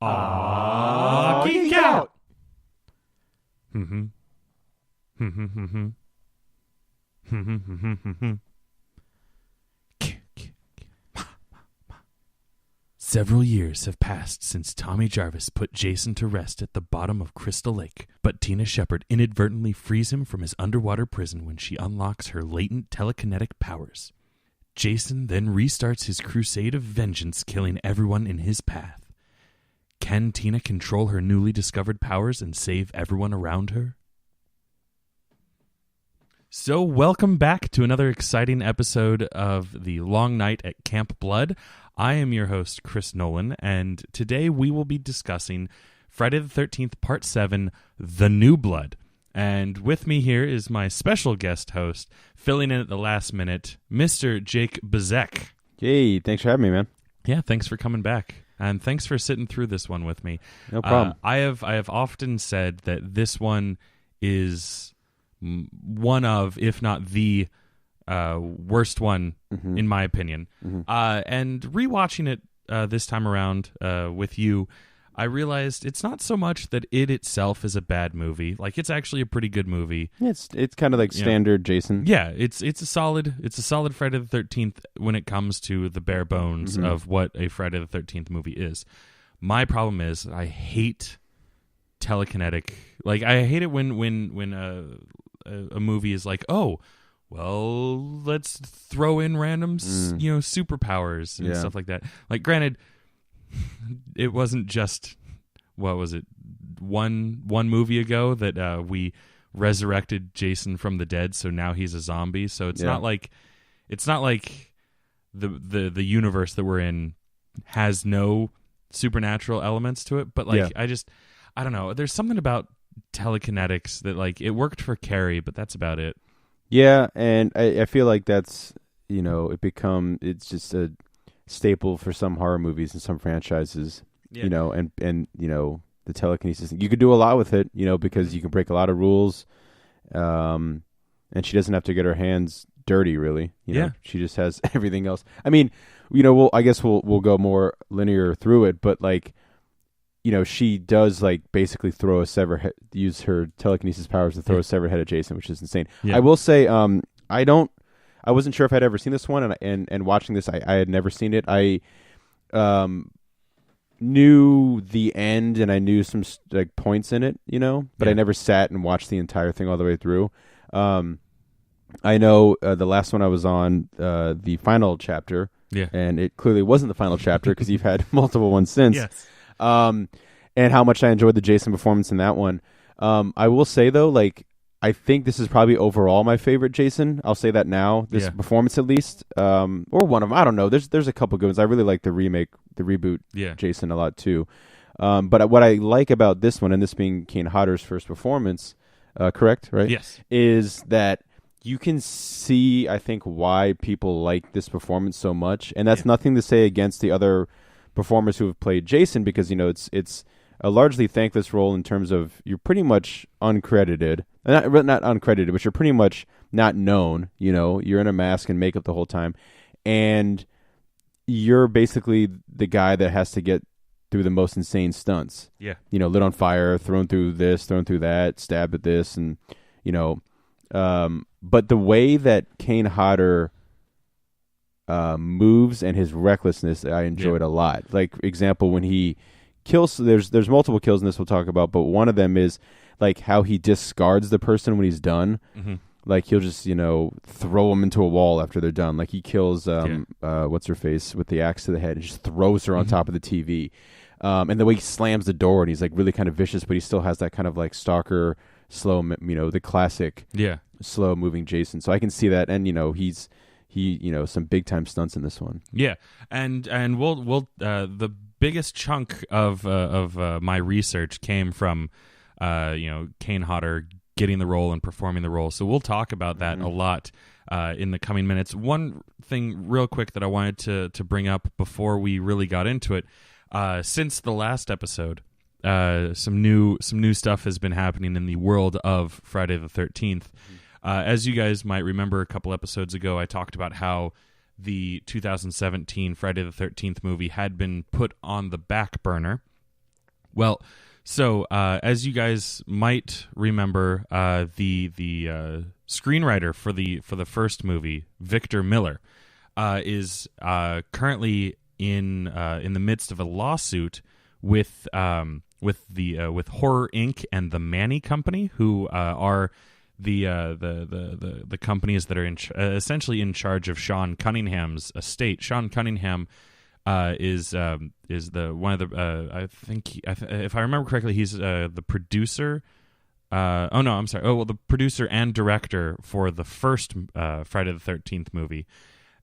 Geek Out! Several years have passed since Tommy Jarvis put Jason to rest at the bottom of Crystal Lake, but Tina Shepard inadvertently frees him from his underwater prison when she unlocks her latent telekinetic powers. Jason then restarts his crusade of vengeance, killing everyone in his path. Can Tina control her newly discovered powers and save everyone around her? So welcome back to another exciting episode of The Long Night at Camp Blood. I am your host, Chris Nolan, and today we will be discussing Friday the 13th, Part 7, The New Blood. And with me here is my special guest host, filling in at the last minute, Mr. Jake Bezek. Hey, thanks for having me, man. Yeah, thanks for coming back. And thanks for sitting through this one with me. No problem. I have often said that this one is one of, if not the worst one, in my opinion. And rewatching it this time around with you, I realized it's not so much that it itself is a bad movie. Like, it's actually a pretty good movie. It's kind of like standard Jason. Yeah, it's a solid Friday the 13th when it comes to the bare bones of what a Friday the 13th movie is. My problem is I hate telekinetic. Like, I hate it when a movie is like, oh, well, let's throw in random superpowers and stuff like that. Like, granted, it wasn't just, what was it, one movie ago that we resurrected Jason from the dead, so now he's a zombie. So it's not like the universe that we're in has no supernatural elements to it. But like, I don't know. There's something about telekinetics that, like, it worked for Carrie, but that's about it. Yeah, and I feel like that's, it's just a staple for some horror movies and some franchises, and the telekinesis. You could do a lot with it, because you can break a lot of rules, and she doesn't have to get her hands dirty, really. She just has everything else. I mean, I guess we'll go more linear through it, but like, she does like basically use her telekinesis powers to throw a severed head at Jason, which is insane. Yeah. I will say, I wasn't sure if I'd ever seen this one, and watching this, I had never seen it. I knew the end, and I knew some like points in it, but I never sat and watched the entire thing all the way through. I know the last one I was on, the final chapter, and it clearly wasn't the final chapter because you've had multiple ones since. Yes. And how much I enjoyed the Jason performance in that one. I will say though, like, I think this is probably overall my favorite Jason. I'll say that now. This performance, at least, or one of them. I don't know. There's a couple good ones. I really like the reboot Jason a lot too. But what I like about this one, and this being Kane Hodder's first performance, correct, right? Yes, is that you can see, I think, why people like this performance so much, and that's nothing to say against the other performers who have played Jason, because it's a largely thankless role in terms of you're pretty much uncredited. Not uncredited, but you're pretty much not known. You're in a mask and makeup the whole time, and you're basically the guy that has to get through the most insane stunts. Yeah, lit on fire, thrown through this, thrown through that, stabbed at this, and but the way that Kane Hodder moves and his recklessness, I enjoyed a lot. Like, example, when he kills, there's multiple kills in this we'll talk about, but one of them is like how he discards the person when he's done. Like, he'll just throw them into a wall after they're done. Like, he kills what's her face with the axe to the head and just throws her on top of the TV. And the way he slams the door, and he's like really kind of vicious, but he still has that kind of like stalker slow, the classic slow moving Jason. So I can see that, and he some big time stunts in this one. Yeah, and we'll the biggest chunk of my research came from Kane Hodder getting the role and performing the role. So we'll talk about that a lot in the coming minutes. One thing real quick that I wanted to bring up before we really got into it, since the last episode, some new stuff has been happening in the world of Friday the 13th. As you guys might remember, a couple episodes ago, I talked about how the 2017 Friday the 13th movie had been put on the back burner Well, so as you guys might remember, the screenwriter for the first movie, Victor Miller, is currently in the midst of a lawsuit with Horror Inc. and the Manny Company, who are the companies that are essentially in charge of Sean Cunningham's estate. Sean Cunningham is the one of the I think if I remember correctly, he's the producer. The producer and director for the first Friday the 13th movie,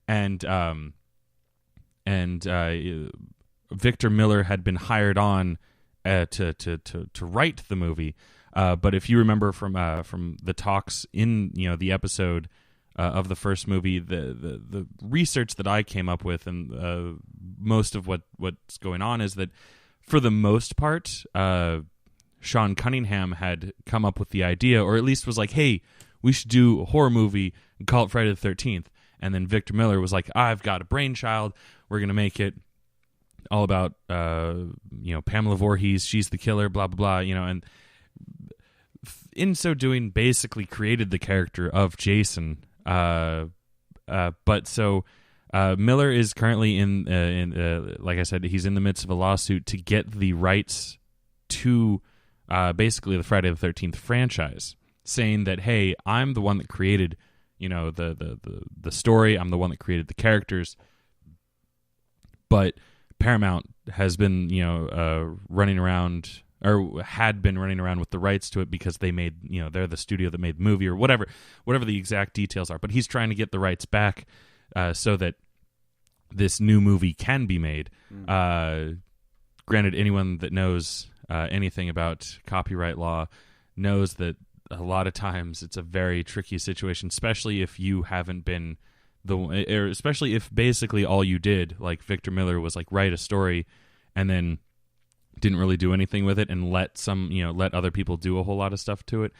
and Victor Miller had been hired on to write the movie. But if you remember from the talks in the episode of the first movie, the research that I came up with, and most of what's going on is that for the most part, Sean Cunningham had come up with the idea, or at least was like, "Hey, we should do a horror movie and call it Friday the 13th." And then Victor Miller was like, "I've got a brainchild. We're gonna make it all about Pamela Voorhees. She's the killer. Blah blah blah." And in so doing, basically created the character of Jason. But Miller is currently in like I said, he's in the midst of a lawsuit to get the rights to basically the Friday the 13th franchise, saying that, hey, I'm the one that created the story. I'm the one that created the characters. But Paramount has been running around, or had been running around with the rights to it because they made, they're the studio that made the movie, or whatever the exact details are. But he's trying to get the rights back so that this new movie can be made. Granted, anyone that knows anything about copyright law knows that a lot of times it's a very tricky situation, especially if you haven't been especially if basically all you did, like Victor Miller, was like write a story and then didn't really do anything with it and let other people do a whole lot of stuff to it.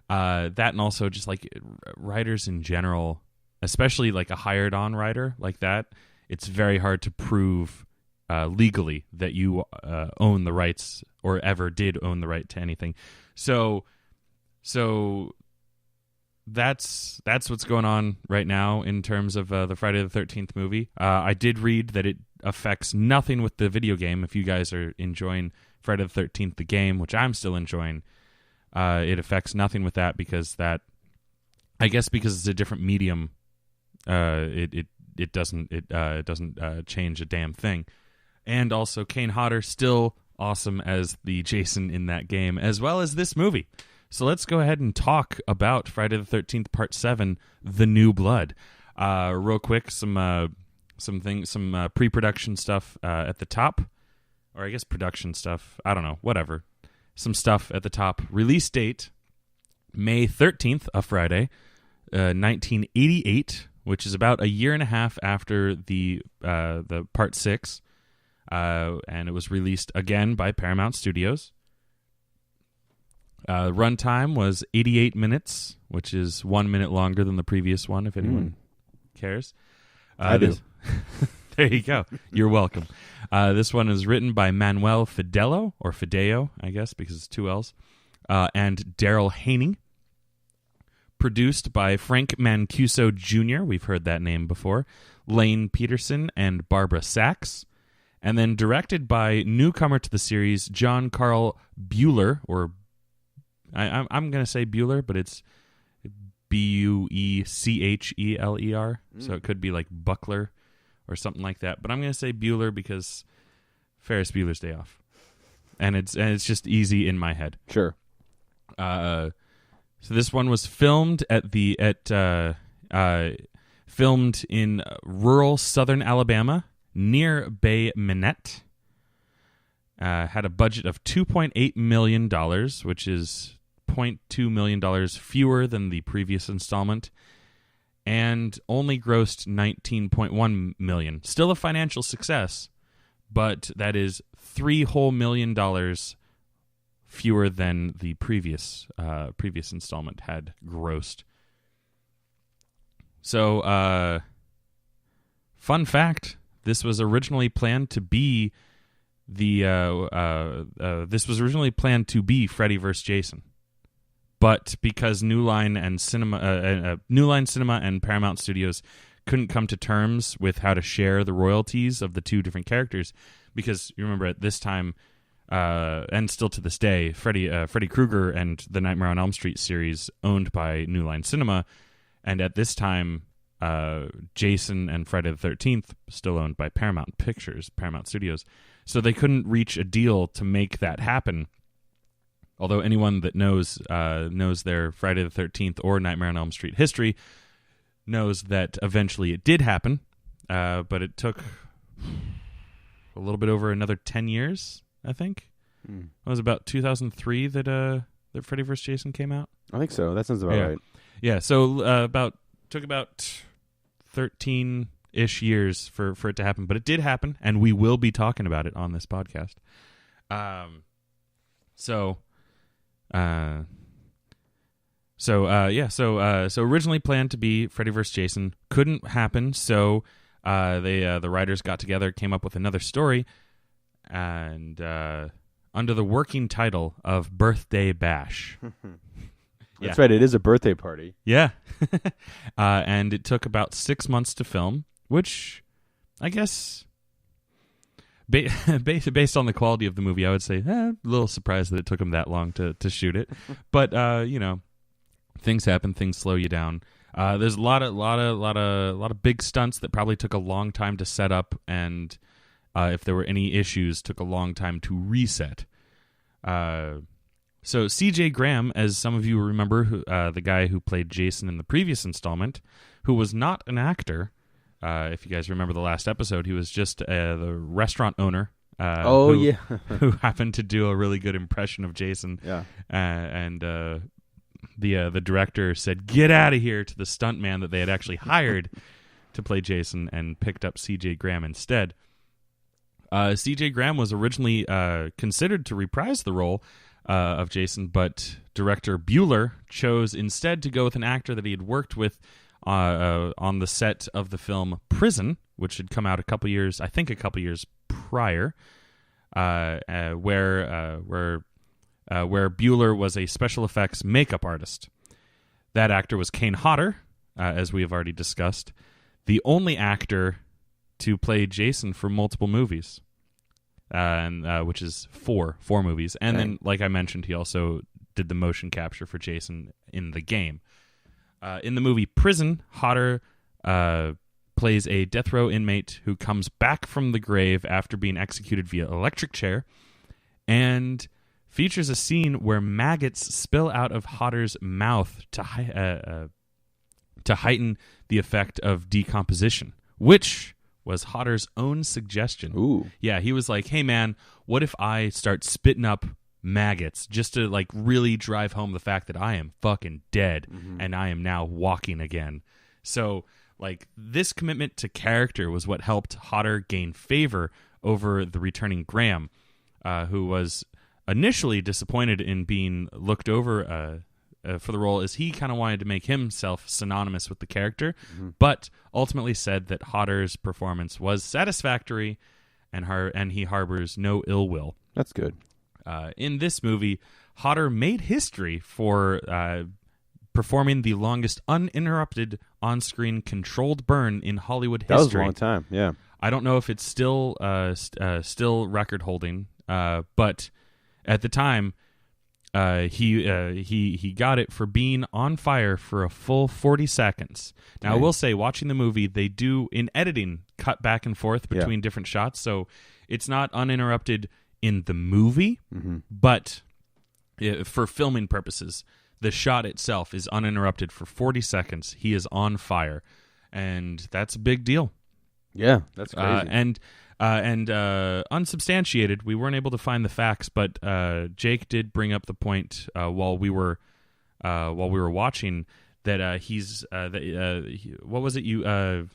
That, and also just like writers in general, especially like a hired on writer like that, it's very hard to prove legally that you own the rights or ever did own the right to anything. So that's what's going on right now in terms of the Friday the 13th movie. I did read that it affects nothing with the video game. If you guys are enjoying Friday the 13th, the game, which I'm still enjoying, it affects nothing with that because because it's a different medium. It doesn't change a damn thing. And also, Kane Hodder still awesome as the Jason in that game, as well as this movie. So let's go ahead and talk about Friday the 13th Part 7, The New Blood. Real quick, some pre-production stuff at the top. Or I guess production stuff. I don't know. Whatever. Some stuff at the top. Release date, May 13th, a Friday, 1988, which is about a year and a half after the Part 6. And it was released again by Paramount Studios. Runtime was 88 minutes, which is 1 minute longer than the previous one, if anyone cares. I do. There you go. You're welcome. This one is written by Manuel Fidelo, or Fideo, I guess, because it's two L's, and Daryl Haney. Produced by Frank Mancuso Jr., we've heard that name before, Lane Peterson, and Barbara Sachs. And then directed by newcomer to the series, John Carl Bueller, or I'm going to say Bueller, but it's Buecheler, so it could be like Buckler or something like that. But I'm going to say Bueller because Ferris Bueller's Day Off, and it's just easy in my head. Sure. So this one was filmed filmed in rural southern Alabama near Bay Minette. Had a budget of $2.8 million, which is $0.2 million fewer than the previous installment, and only grossed $19.1 million. Still a financial success, but that is $3 whole million fewer than the previous installment had grossed. So, fun fact: this was originally planned to be this was originally planned to be Freddy vs. Jason, but because New Line Cinema and Paramount Studios couldn't come to terms with how to share the royalties of the two different characters, because you remember at this time, and still to this day, Freddy Krueger and the Nightmare on Elm Street series owned by New Line Cinema, and at this time, Jason and Friday the 13th still owned by Paramount Studios. So they couldn't reach a deal to make that happen. Although anyone that knows their Friday the 13th or Nightmare on Elm Street history knows that eventually it did happen, but it took a little bit over another 10 years, I think. It was about 2003 that Freddy vs. Jason came out. I think so. That sounds about right. Yeah, so took about 13-ish years for it to happen, but it did happen, and we will be talking about it on this podcast. So originally planned to be Freddy vs. Jason, couldn't happen, so the writers got together, came up with another story, and under the working title of Birthday Bash. That's right, it is a birthday party. Yeah. And it took about 6 months to film, which I guess, based on the quality of the movie, I would say a little surprised that it took them that long to shoot it. But, things happen, things slow you down. There's a lot of big stunts that probably took a long time to set up, and if there were any issues, took a long time to reset. So C.J. Graham, as some of you remember, the guy who played Jason in the previous installment, who was not an actor, if you guys remember the last episode, he was just the restaurant owner. Who happened to do a really good impression of Jason. Yeah. And the director said, "Get out of here," to the stuntman that they had actually hired to play Jason, and picked up C.J. Graham instead. C.J. Graham was originally considered to reprise the role of Jason, but director Bueller chose instead to go with an actor that he had worked with on the set of the film Prison, which had come out a couple years prior, where Bueller was a special effects makeup artist. That actor was Kane Hodder, as we have already discussed, the only actor to play Jason for multiple movies. Which is four movies. And then, like I mentioned, he also did the motion capture for Jason in the game. In the movie Prison, Hodder plays a death row inmate who comes back from the grave after being executed via electric chair, and features a scene where maggots spill out of Hodder's mouth to heighten the effect of decomposition, which was Hodder's own suggestion. Ooh. Yeah, he was like, "Hey man, what if I start spitting up maggots just to like really drive home the fact that I am fucking dead and I am now walking again?" So like this commitment to character was what helped Hodder gain favor over the returning Graham, who was initially disappointed in being looked over for the role, as he kind of wanted to make himself synonymous with the character, but ultimately said that Hodder's performance was satisfactory, and he harbors no ill will. That's good. In this movie, Hodder made history for performing the longest uninterrupted on-screen controlled burn in Hollywood history. That was a long time, yeah. I don't know if it's still record holding, but at the time, he got it for being on fire for a full 40 seconds. Now, I will say, watching the movie, they do, in editing, cut back and forth between different shots, so it's not uninterrupted in the movie, but for filming purposes, the shot itself is uninterrupted for 40 seconds. He is on fire, and that's a big deal. Yeah, that's crazy. And unsubstantiated, we weren't able to find the facts, but Jake did bring up the point while we were watching that what was it you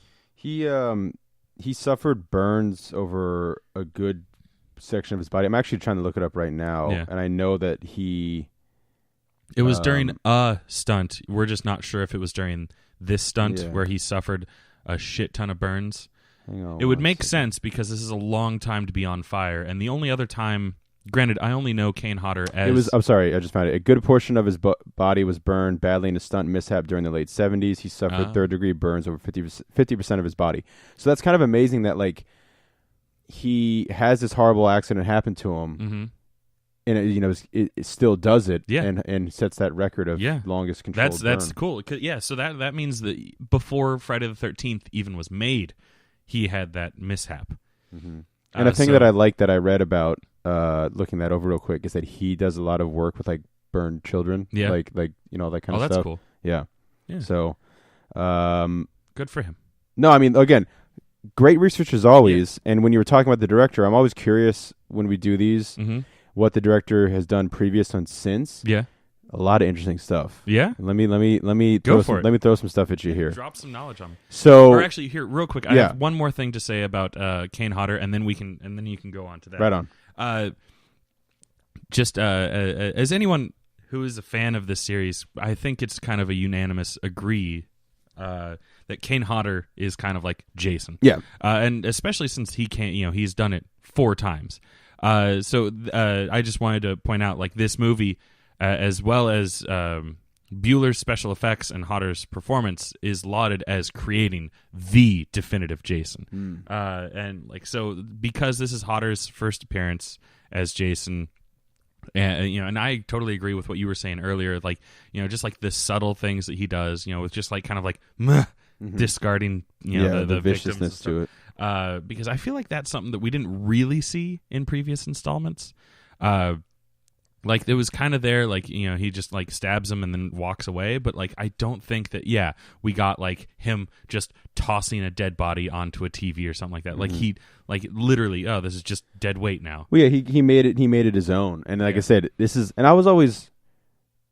he suffered burns over a good section of his body. I'm actually trying to look it up right now, and I know that it was during a stunt. We're just not sure if it was during this stunt where he suffered a shit ton of burns. Hang on. It would make sense because this is a long time to be on fire, and the only other time, granted, I only know Kane Hodder as... I'm sorry, I just found it. A good portion of his body was burned badly in a stunt mishap during the late 70s. He suffered third-degree burns over 50% of his body. So that's kind of amazing that, like, he has this horrible accident happen to him, and it still does it, and sets that record of longest controlled burn. That's cool. Yeah, so that means that before Friday the 13th even was made, he had that mishap. And a thing that I like that I read about, looking that over real quick, is that he does a lot of work with like burned children, like that kind of stuff. Oh, that's cool. Yeah. So, good for him. No, I mean, again, great research as always. And when you were talking about the director, I'm always curious when we do these, what the director has done previous and since. Yeah. A lot of interesting stuff. Yeah. Let me throw some stuff at you here. Drop some knowledge on me. So, or actually, here, real quick, I have one more thing to say about Kane Hodder, and then you can go on to that. Right on. As anyone who is a fan of this series, I think it's kind of a unanimous agree that Kane Hodder is kind of like Jason. Yeah. And especially since he's done it 4 times. So I just wanted to point out, like, this movie, as well as Bueller's special effects and Hodder's performance, is lauded as creating the definitive Jason. And like, so because this is Hodder's first appearance as Jason, and I totally agree with what you were saying earlier, like, just like the subtle things that he does, with just like kind of like discarding, the viciousness to it. Because I feel like that's something that we didn't really see in previous installments. Like, it was kind of there, like, he just, like, stabs him and then walks away. But, like, I don't think that, we got, like, him just tossing a dead body onto a TV or something like that. Like, he, like, literally, this is just dead weight now. Well, yeah, he made it his own. And like I said, and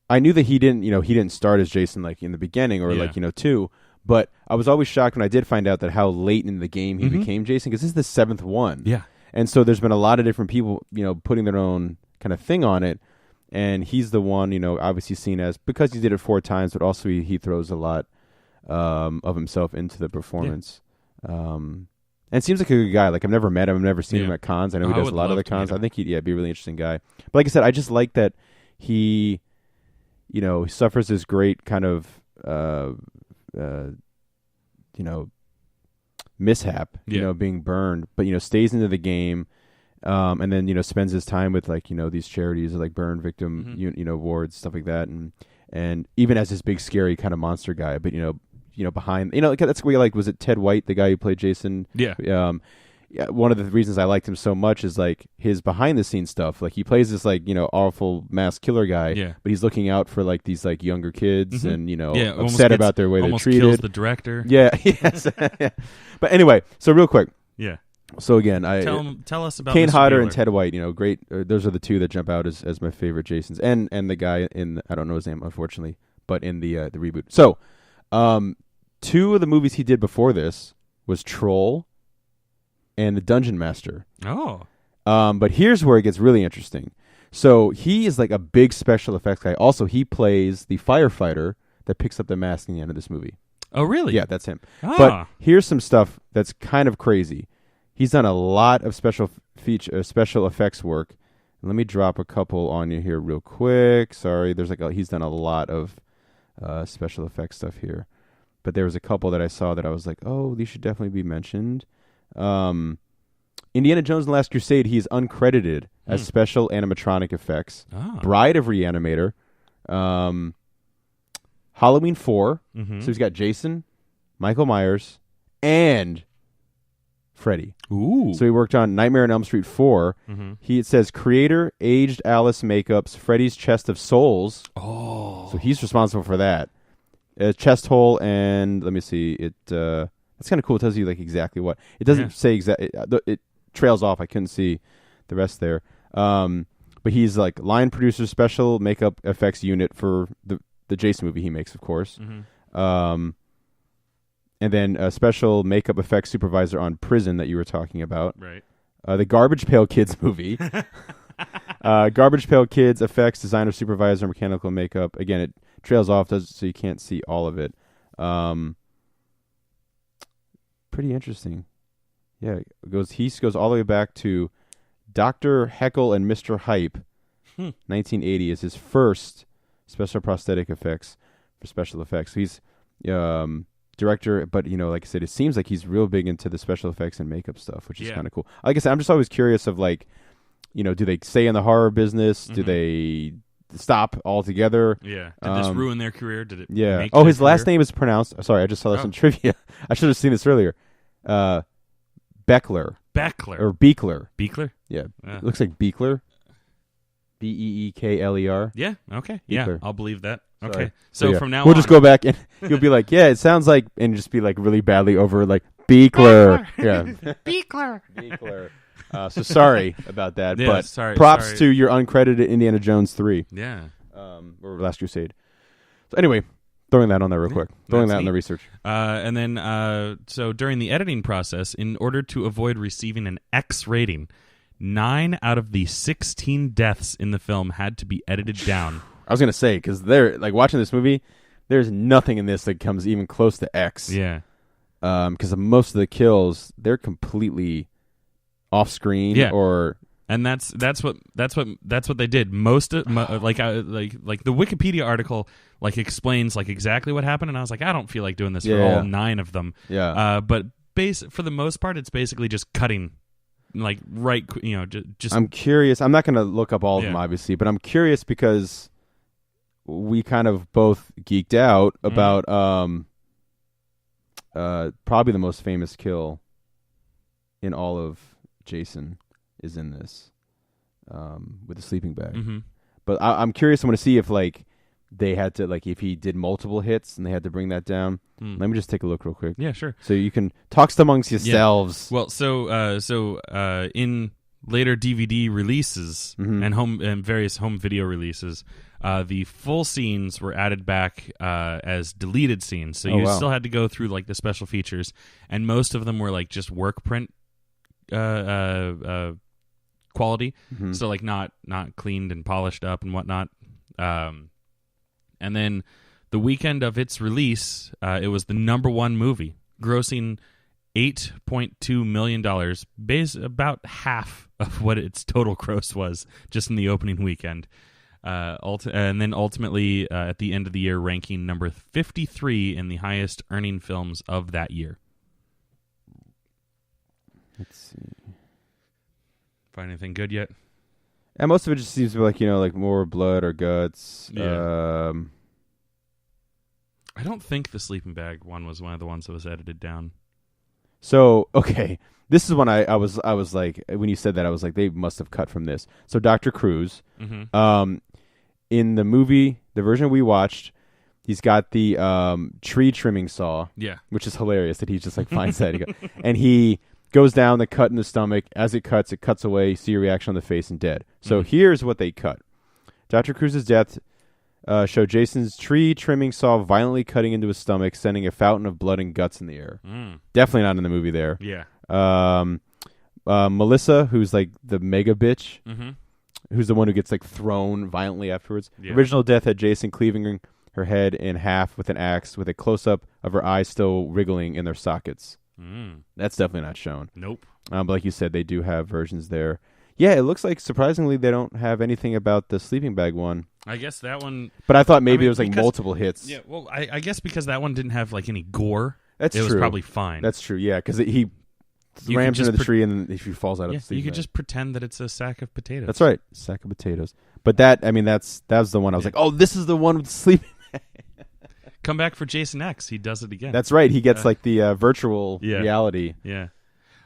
I knew that he didn't start as Jason, like, in the beginning or, like, too. But I was always shocked when I did find out that how late in the game he became Jason, because this is the 7th one. Yeah. And so there's been a lot of different people, putting their own kind of thing on it, and he's the one, obviously seen as, because he did it 4 times, but also he throws a lot of himself into the performance. And seems like a good guy. Like, I've never met him, I've never seen him at cons. I know he does a lot of the cons. I think he'd be a really interesting guy. But like I said, I just like that he suffers this great kind of mishap, being burned, but stays into the game. And then spends his time with, like, these charities like burn victim wards, stuff like that, and even as this big scary kind of monster guy, but behind like, that's what like, was it Ted White, the guy who played Jason? One of the reasons I liked him so much is like his behind the scenes stuff. Like, he plays this like awful mass killer guy, but he's looking out for like these like younger kids and upset about their way they're treated. Kills the director. Yes. But anyway, so real quick. So again, tell us about Kane Mr. Hodder Bueller. and Ted White. Great. Those are the two that jump out as my favorite Jasons, and the guy in, I don't know his name, unfortunately, but in the reboot. So, 2 of the movies he did before this was Troll and The Dungeon Master. Oh. But here's where it gets really interesting. So he is like a big special effects guy. Also, he plays the firefighter that picks up the mask in the end of this movie. Oh, really? Yeah, that's him. But here's some stuff that's kind of crazy. He's done a lot of special effects work. Let me drop a couple on you here real quick. Sorry, he's done a lot of special effects stuff here. But there was a couple that I saw that I was like, oh, these should definitely be mentioned. Indiana Jones and the Last Crusade, he's uncredited as special animatronic effects. Bride of Reanimator. Halloween 4. So he's got Jason, Michael Myers, and Freddy. Ooh. So he worked on Nightmare on Elm Street 4. It says creator, aged Alice makeups, Freddy's Chest of Souls. Oh. So he's responsible for that. Chest hole, and let me see. That's kind of cool. It tells you like exactly what. It doesn't say exactly. It trails off. I couldn't see the rest there. But he's like line producer, special makeup effects unit for the Jason movie he makes, of course. And then a special makeup effects supervisor on Prison that you were talking about. Right. The Garbage Pail Kids movie. Garbage Pail Kids effects designer, supervisor, mechanical makeup. Again, it trails off so you can't see all of it. Pretty interesting. Yeah, he goes all the way back to Dr. Heckle and Mr. Hype. 1980 is his first special prosthetic effects for special effects. He's director, but like I said, it seems like he's real big into the special effects and makeup stuff, which is kind of cool. Like I said, I'm just always curious of like, do they stay in the horror business? Do they stop altogether? Yeah. Did this ruin their career? Did it? Yeah. Make His career? last name is pronounced. Sorry, I just saw this in trivia. I should have seen this earlier. Beckler. Beckler. Or Beekler. Beekler? Yeah. It looks like Beekler. Beekler. Yeah. Okay. Beekler. Yeah. I'll believe that. Okay. Sorry. So from now we'll on, just go back and you'll be like, yeah, it sounds like, and just be like really badly over like Beekler. Yeah. Beekler. So sorry about that, but props to your uncredited Indiana Jones 3. Yeah. Or Last Crusade. So anyway, throwing that on there real quick. Throwing that in the research. And then, so during the editing process, in order to avoid receiving an X rating, 9 out of the 16 deaths in the film had to be edited down. I was going to say, because they're like watching this movie, there's nothing in this that comes even close to X. Yeah. Because most of the kills, they're completely off screen. Yeah. And that's what they did. Most of, like the Wikipedia article like explains like exactly what happened, and I was like, I don't feel like doing this for all 9 of them. Yeah. But for the most part, it's basically just cutting, like just. I'm curious. I'm not going to look up all of them, obviously, but I'm curious because we kind of both geeked out about probably the most famous kill in all of Jason is in this with the sleeping bag. Mm-hmm. But I'm curious. I'm going to see if like they had to if he did multiple hits and they had to bring that down. Let me just take a look real quick. Yeah, sure. So you can talk amongst yourselves. Yeah. Well, so in later DVD releases and various home video releases, the full scenes were added back as deleted scenes. So you still had to go through like the special features, and most of them were like just work print quality, so like not cleaned and polished up and whatnot. And then the weekend of its release, it was the #1 movie, grossing $8.2 million, about half of what its total gross was just in the opening weekend. And then ultimately, at the end of the year, ranking number 53 in the highest earning films of that year. Let's see. Find anything good yet? And most of it just seems to be like more blood or guts. Yeah. I don't think the sleeping bag one was one of the ones that was edited down. So, okay. This is when I was like, when you said that, I was like, they must have cut from this. So Dr. Cruz, in the movie, the version we watched, he's got the tree trimming saw. Yeah. Which is hilarious that he just like finds that. And he goes down the cut in the stomach. As it cuts away. You see a reaction on the face and dead. So here's what they cut. Dr. Cruz's death showed Jason's tree trimming saw violently cutting into his stomach, sending a fountain of blood and guts in the air. Definitely not in the movie there. Yeah. Melissa, who's like the mega bitch, who's the one who gets like thrown violently afterwards. Yeah. Original death had Jason cleaving her head in half with an axe, with a close-up of her eyes still wriggling in their sockets. That's definitely not shown. Nope. But like you said, they do have versions there. Yeah, it looks like surprisingly they don't have anything about the sleeping bag one. I guess that one. But I thought maybe it was like multiple hits. Yeah, well, I guess because that one didn't have like any gore. That's true. It was probably fine. That's true. Yeah, because he rams into the tree and then he falls out of the sleeping you could bag. just pretend that it's a sack of potatoes. That's right, sack of potatoes. But that was the one I was like, oh, this is the one with the sleeping bag. Come back for Jason X. He does it again. That's right. He gets like the virtual reality. Yeah.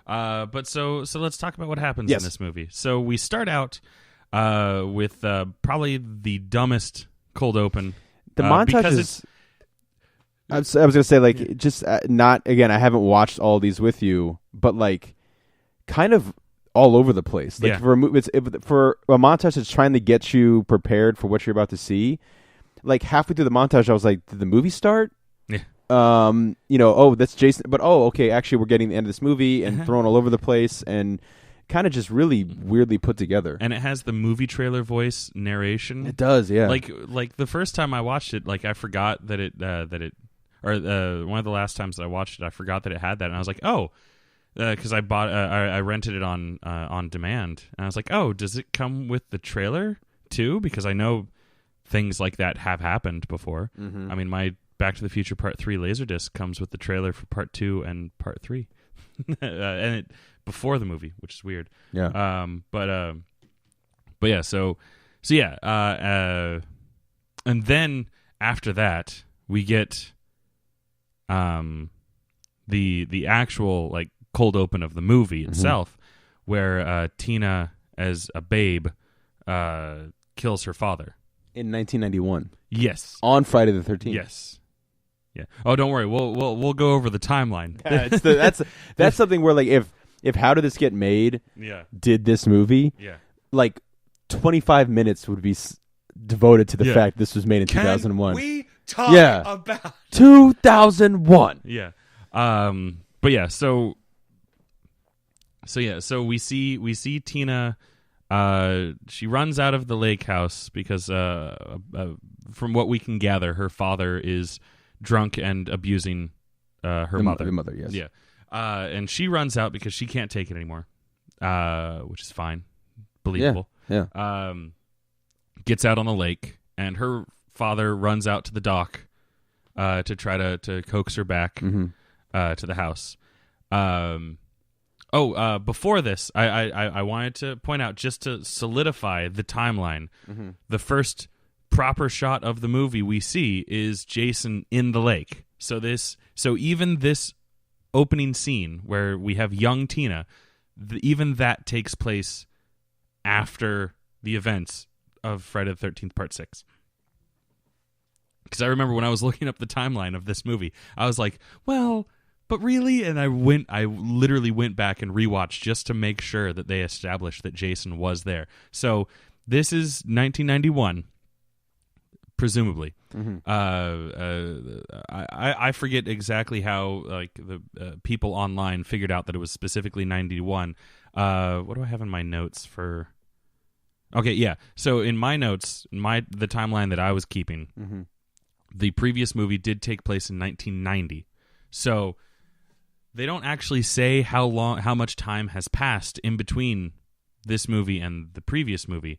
But so let's talk about what happens in this movie. So we start out with probably the dumbest cold open. The montage is. I was going to say just not again. I haven't watched all these with you, but like kind of all over the place. Like for a montage that's trying to get you prepared for what you're about to see. Like halfway through the montage, I was like, did the movie start? Yeah. That's Jason. But okay, actually, we're getting the end of this movie and thrown all over the place and kind of just really weirdly put together. And it has the movie trailer voice narration. It does, yeah. Like the first time I watched it, like I forgot that it one of the last times that I watched it, I forgot that it had that, and I was like, oh, because I rented it on demand, and I was like, oh, does it come with the trailer too? Because I know things like that have happened before. Mm-hmm. I mean, my Back to the Future Part 3 Laserdisc comes with the trailer for Part 2 and Part 3, and it before the movie, which is weird. Yeah. But yeah. So yeah. And then after that, we get the actual like cold open of the movie itself, where Tina as a babe kills her father In 1991. Yes. On Friday the 13th. Yes. Yeah. Oh, don't worry. We'll go over the timeline. Yeah, that's something where like if How Did This Get Made did this movie, like 25 minutes would be devoted to the fact this was made in 2001. We talk about 2001. Yeah. But yeah, so we see Tina. She runs out of the lake house because from what we can gather, her father is drunk and abusing her mother. The mother, yes. Yeah. And she runs out because she can't take it anymore, which is fine, believable. Yeah. Gets out on the lake, and her father runs out to the dock to try to coax her back to the house. Before this, I wanted to point out, just to solidify the timeline, the first proper shot of the movie we see is Jason in the lake. So even this opening scene where we have young Tina, even that takes place after the events of Friday the 13th Part 6. Because I remember when I was looking up the timeline of this movie, I was like, well, but really? And I literally went back and rewatched just to make sure that they established that Jason was there. So this is 1991, presumably. I forget exactly how like the people online figured out that it was specifically 91. What do I have in my notes for? Okay, yeah. So in my notes, the timeline that I was keeping, the previous movie did take place in 1990. So they don't actually say how much time has passed in between this movie and the previous movie.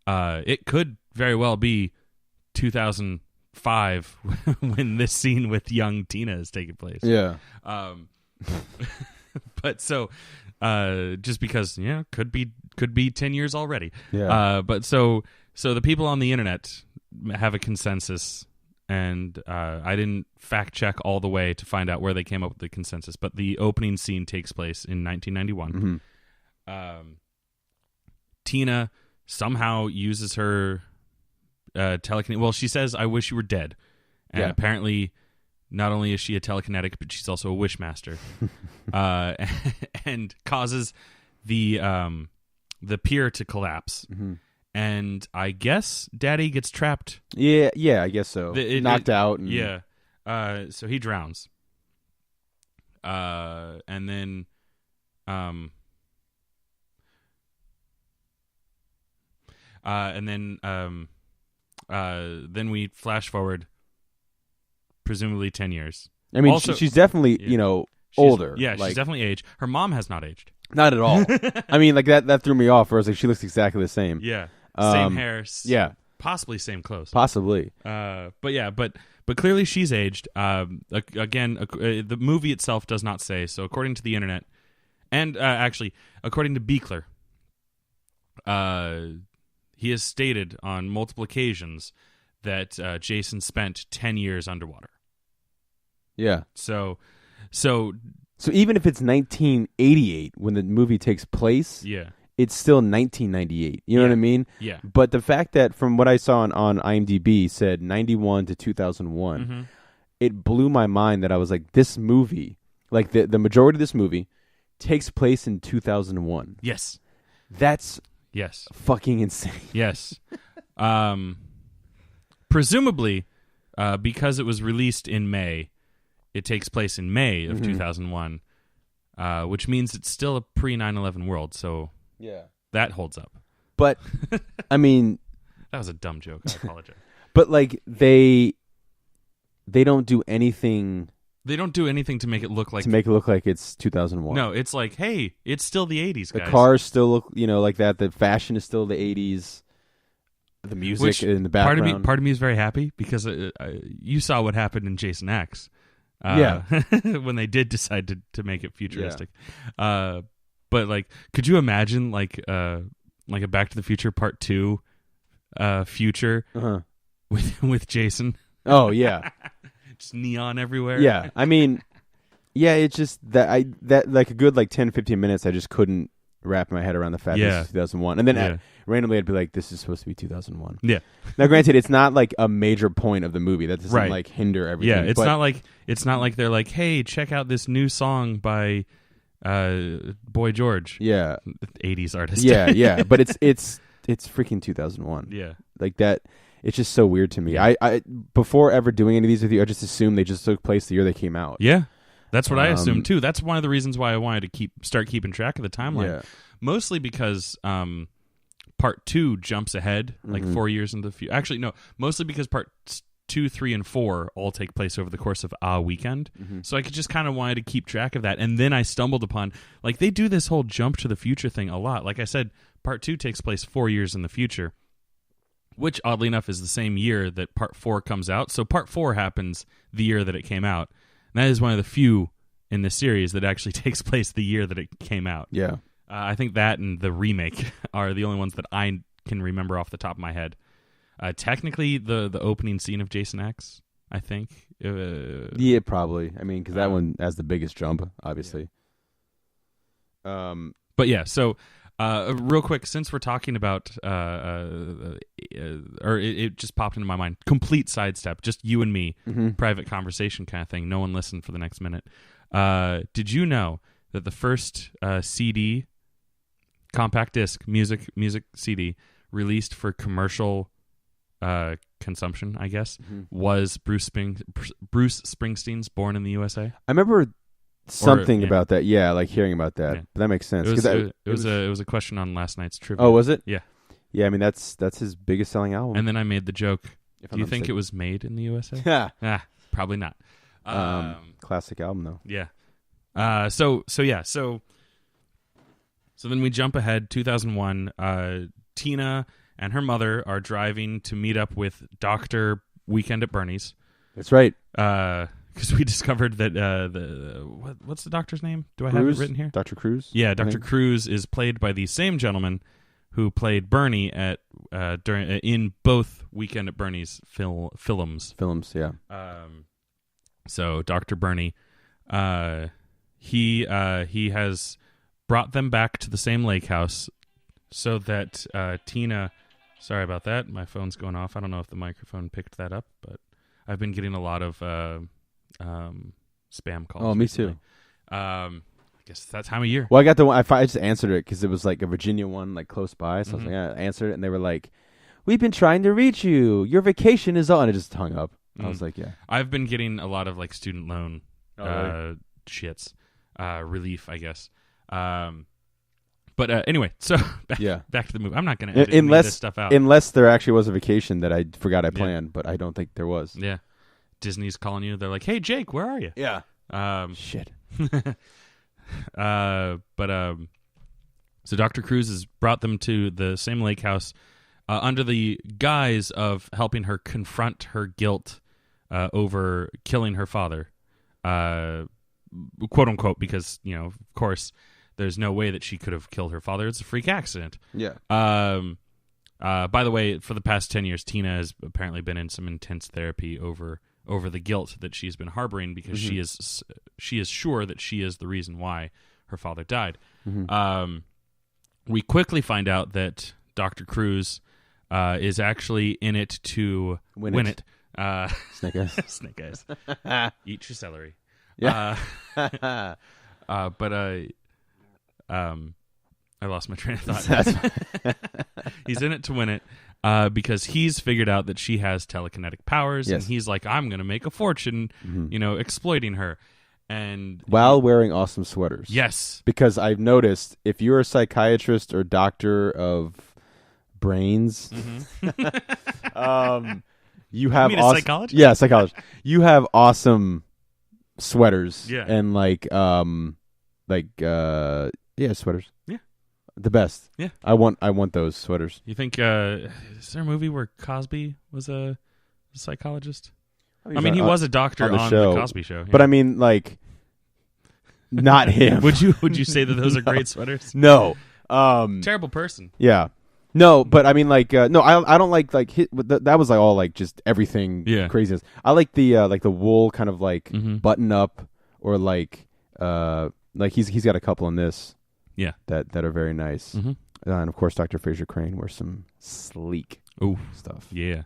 It could very well be 2005 when this scene with young Tina is taking place. Yeah. But so just because could be 10 years already. Yeah. But so the people on the internet have a consensus. And I didn't fact check all the way to find out where they came up with the consensus, but the opening scene takes place in 1991. Tina somehow uses her telekinetic. Well, she says, "I wish you were dead," and apparently, not only is she a telekinetic, but she's also a wishmaster, and causes the pier to collapse. And I guess Daddy gets trapped. Yeah, I guess so. Knocked out. And... Yeah. So he drowns. And then... then we flash forward, presumably 10 years. I mean, also, she's definitely, older. Yeah, she's definitely aged. Her mom has not aged. Not at all. I mean, like that threw me off. Where I was like, she looks exactly the same. Yeah. Same hair. Yeah. Possibly same clothes. Possibly. But clearly she's aged. Again, the movie itself does not say. So according to the internet, and actually according to Bueller, he has stated on multiple occasions that Jason spent 10 years underwater. Yeah. So even if it's 1988 when the movie takes place, it's still 1998. You know what I mean? Yeah. But the fact that from what I saw on IMDb said 91 to 2001, it blew my mind that I was like, this movie, like the majority of this movie takes place in 2001. Yes. That's fucking insane. Yes. Presumably, because it was released in May, it takes place in May of 2001, which means it's still a pre-9/11 world, so that holds up. But, I mean... That was a dumb joke. I apologize. But, like, they don't do anything They don't do anything to make it look like it's 2001. No, it's like, hey, it's still the 80s, guys. The cars still look, like that. The fashion is still the 80s. The music in the background. Part of me is very happy because you saw what happened in Jason X. When they did decide to make it futuristic. Yeah. But like, could you imagine like a Back to the Future Part 2 future with Jason? Oh yeah. Just neon everywhere. Yeah. I mean, yeah, it's just that like a good 10, 15 minutes I just couldn't wrap my head around the fact that it's 2001. And then randomly I'd be like, this is supposed to be 2001. Yeah. Now granted, it's not like a major point of the movie. That doesn't like hinder everything. Yeah, it's not like they're like, hey, check out this new song by Boy George. Yeah. 80s artist. Yeah. But it's freaking 2001. Yeah. Like that. It's just so weird to me. I before ever doing any of these with you, I just assumed they just took place the year they came out. Yeah, that's what I assumed too. That's one of the reasons why I wanted to start keeping track of the timeline. Yeah. Mostly because Part 2 jumps ahead like 4 years into the future. Actually, no. Mostly because Parts 2, 3, and 4 all take place over the course of a weekend. Mm-hmm. So I could just kind of wanted to keep track of that. And then I stumbled upon like they do this whole jump to the future thing a lot. Like I said, Part 2 takes place 4 years in the future, which oddly enough is the same year that Part 4 comes out. So Part 4 happens the year that it came out. And that is one of the few in this series that actually takes place the year that it came out. Yeah. I think that and the remake are the only ones that I can remember off the top of my head. Technically, the opening scene of Jason X, I think. Yeah, probably. I mean, because that one has the biggest jump, obviously. Yeah. But yeah, so... real quick, since we're talking about, or it just popped into my mind, complete sidestep, just you and me, private conversation kind of thing. No one listened for the next minute. Did you know that the first CD, compact disc, music CD, released for commercial consumption, I guess, was Bruce Springsteen's "Born in the USA"? I remember something about that, like hearing about that. Yeah. But that makes sense. It was a question on last night's trivia. Oh, was it? Yeah. I mean, that's his biggest selling album. And then I made the joke. Do you think it was made in the USA? Probably not. Classic album though. Yeah. So then we jump ahead. 2001. Tina and her mother are driving to meet up with Dr. Weekend at Bernie's. That's right. Because we discovered that what's the doctor's name? Do I have it written here? Dr. Cruz? Yeah, Dr. Cruz is played by the same gentleman who played Bernie in both Weekend at Bernie's films. Films, yeah. So Dr. Bernie, he has brought them back to the same lake house so that Tina. Sorry about that. My phone's going off. I don't know if the microphone picked that up, but I've been getting a lot of spam calls. Oh, me too. I guess it's that time of year. Well, I got the one. I just answered it because it was like a Virginia one, like close by. So I was like, I answered it, and they were like, "We've been trying to reach you. Your vacation is on." And it just hung up. I was like, "Yeah." I've been getting a lot of like student loan really? shits, relief, I guess. But anyway, so back to the movie. I'm not going to edit any of this stuff out. Unless there actually was a vacation that I forgot I planned, but I don't think there was. Yeah. Disney's calling you. They're like, hey, Jake, where are you? Yeah. Shit. So Dr. Cruz has brought them to the same lake house under the guise of helping her confront her guilt over killing her father, quote unquote, because, of course, there's no way that she could have killed her father. It's a freak accident. Yeah. By the way, for the past 10 years, Tina has apparently been in some intense therapy over the guilt that she's been harboring because she is sure that she is the reason why her father died. We quickly find out that Dr. Cruz is actually in it to win it. Snake eyes. Snake eyes. Eat your celery. Yeah. I lost my train of thought. He's in it to win it because he's figured out that she has telekinetic powers, and he's like, I'm going to make a fortune, exploiting her. And while wearing awesome sweaters. Yes. Because I've noticed if you're a psychiatrist or doctor of brains, you have you mean a psychologist? Yeah, psychologist. You have awesome sweaters. Yeah. And sweaters. Yeah. The best. Yeah. I want those sweaters. You think is there a movie where Cosby was a psychologist? I mean, he was a doctor on the Cosby Show. Yeah. But I mean, like, not him. Would you say that those are great sweaters? No. Terrible person. Yeah. No, but I mean, like, no, I don't like that was like all like just everything craziness. I like the wool kind of like button up or like he's got a couple in this. Yeah. That are very nice. Mm-hmm. And of course, Dr. Fraser Crane wears some sleek stuff. Yeah.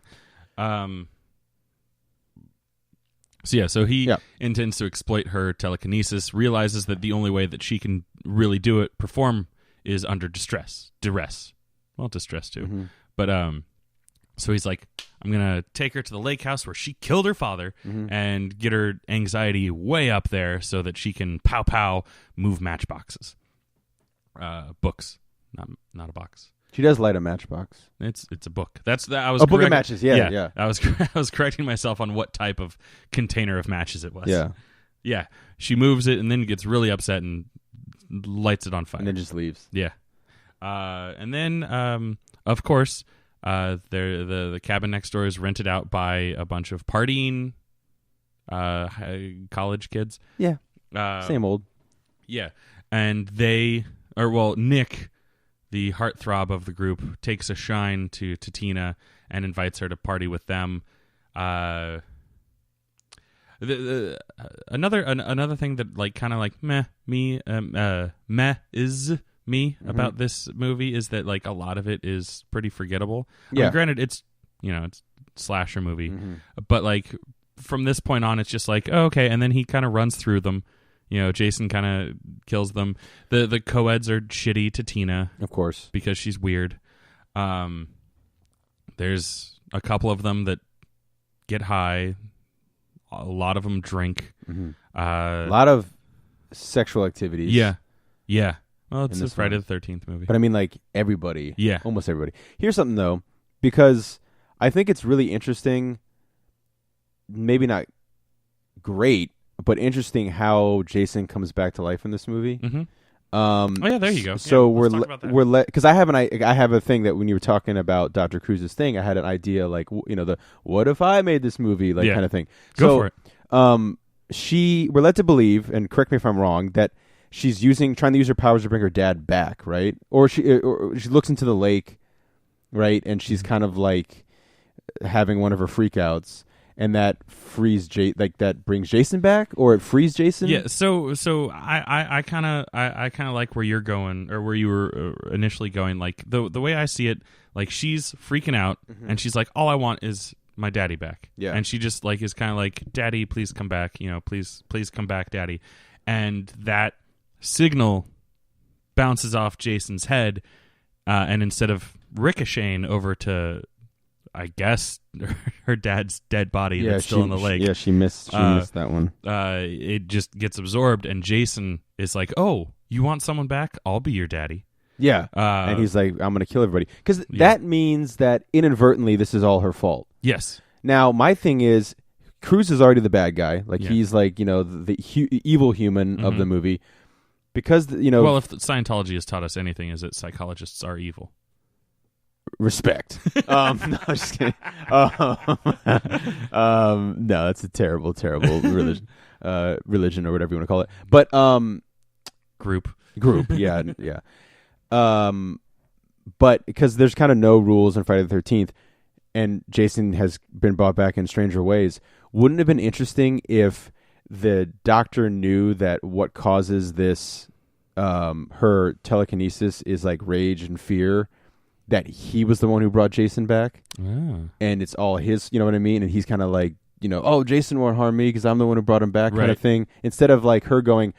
So he intends to exploit her telekinesis, realizes that the only way that she can really perform is under duress. Well, distress too. Mm-hmm. But so he's like, I'm going to take her to the lake house where she killed her father and get her anxiety way up there so that she can pow move matchboxes. Books, not a box. She does light a matchbox. It's a book. I was a book of matches. Yeah. I was correcting myself on what type of container of matches it was. Yeah. She moves it and then gets really upset and lights it on fire. And then just leaves. Yeah. And then of course, the cabin next door is rented out by a bunch of partying college kids. Yeah. Same old. Yeah. And Nick, the heartthrob of the group, takes a shine to Tina and invites her to party with them. Another thing that like kind of like meh is me about this movie is that like a lot of it is pretty forgettable. Yeah. Granted, it's it's a slasher movie, but like from this point on, it's just like okay, and then he kind of runs through them. Jason kind of kills them. The co-eds are shitty to Tina, of course, because she's weird. There's a couple of them that get high. A lot of them drink. A lot of sexual activities. Yeah. Well, it's a Friday the 13th movie. But I mean, like, everybody. Yeah. Almost everybody. Here's something, though, because I think it's really interesting, maybe not great, but interesting how Jason comes back to life in this movie. There you go. So we're because I have a thing that when you were talking about Dr. Cruz's thing, I had an idea like the what if I made this movie kind of thing. Go for it. We're led to believe, and correct me if I'm wrong, that she's trying to use her powers to bring her dad back, right? Or she looks into the lake, right, and she's kind of like having one of her freakouts. And that that brings Jason back, or it frees Jason. Yeah. So I kind of like where you're going, or where you were initially going. Like the way I see it, like she's freaking out, and she's like, all I want is my daddy back. Yeah. And she just like is kind of like, Daddy, please come back. Please come back, Daddy. And that signal bounces off Jason's head, and instead of ricocheting over to, I guess, her dad's dead body that's still in the lake. She missed that one. It just gets absorbed, and Jason is like, oh, you want someone back? I'll be your daddy. Yeah. And he's like, I'm going to kill everybody. Because that means that inadvertently this is all her fault. Yes. Now, my thing is, Cruz is already the bad guy. Like, he's like, the evil human of the movie. Because, Well, if Scientology has taught us anything, is that psychologists are evil. Respect. No, I'm just kidding. No, that's a terrible religion, religion or whatever you want to call it. But group, yeah. But because there's kind of no rules on Friday the 13th, and Jason has been brought back in stranger ways, wouldn't it have been interesting if the doctor knew that what causes this, her telekinesis is like rage and fear? That he was the one who brought Jason back, and it's all his, you know what I mean? And he's kind of like, oh, Jason won't harm me because I'm the one who brought him back, kind of thing. Instead of like her going,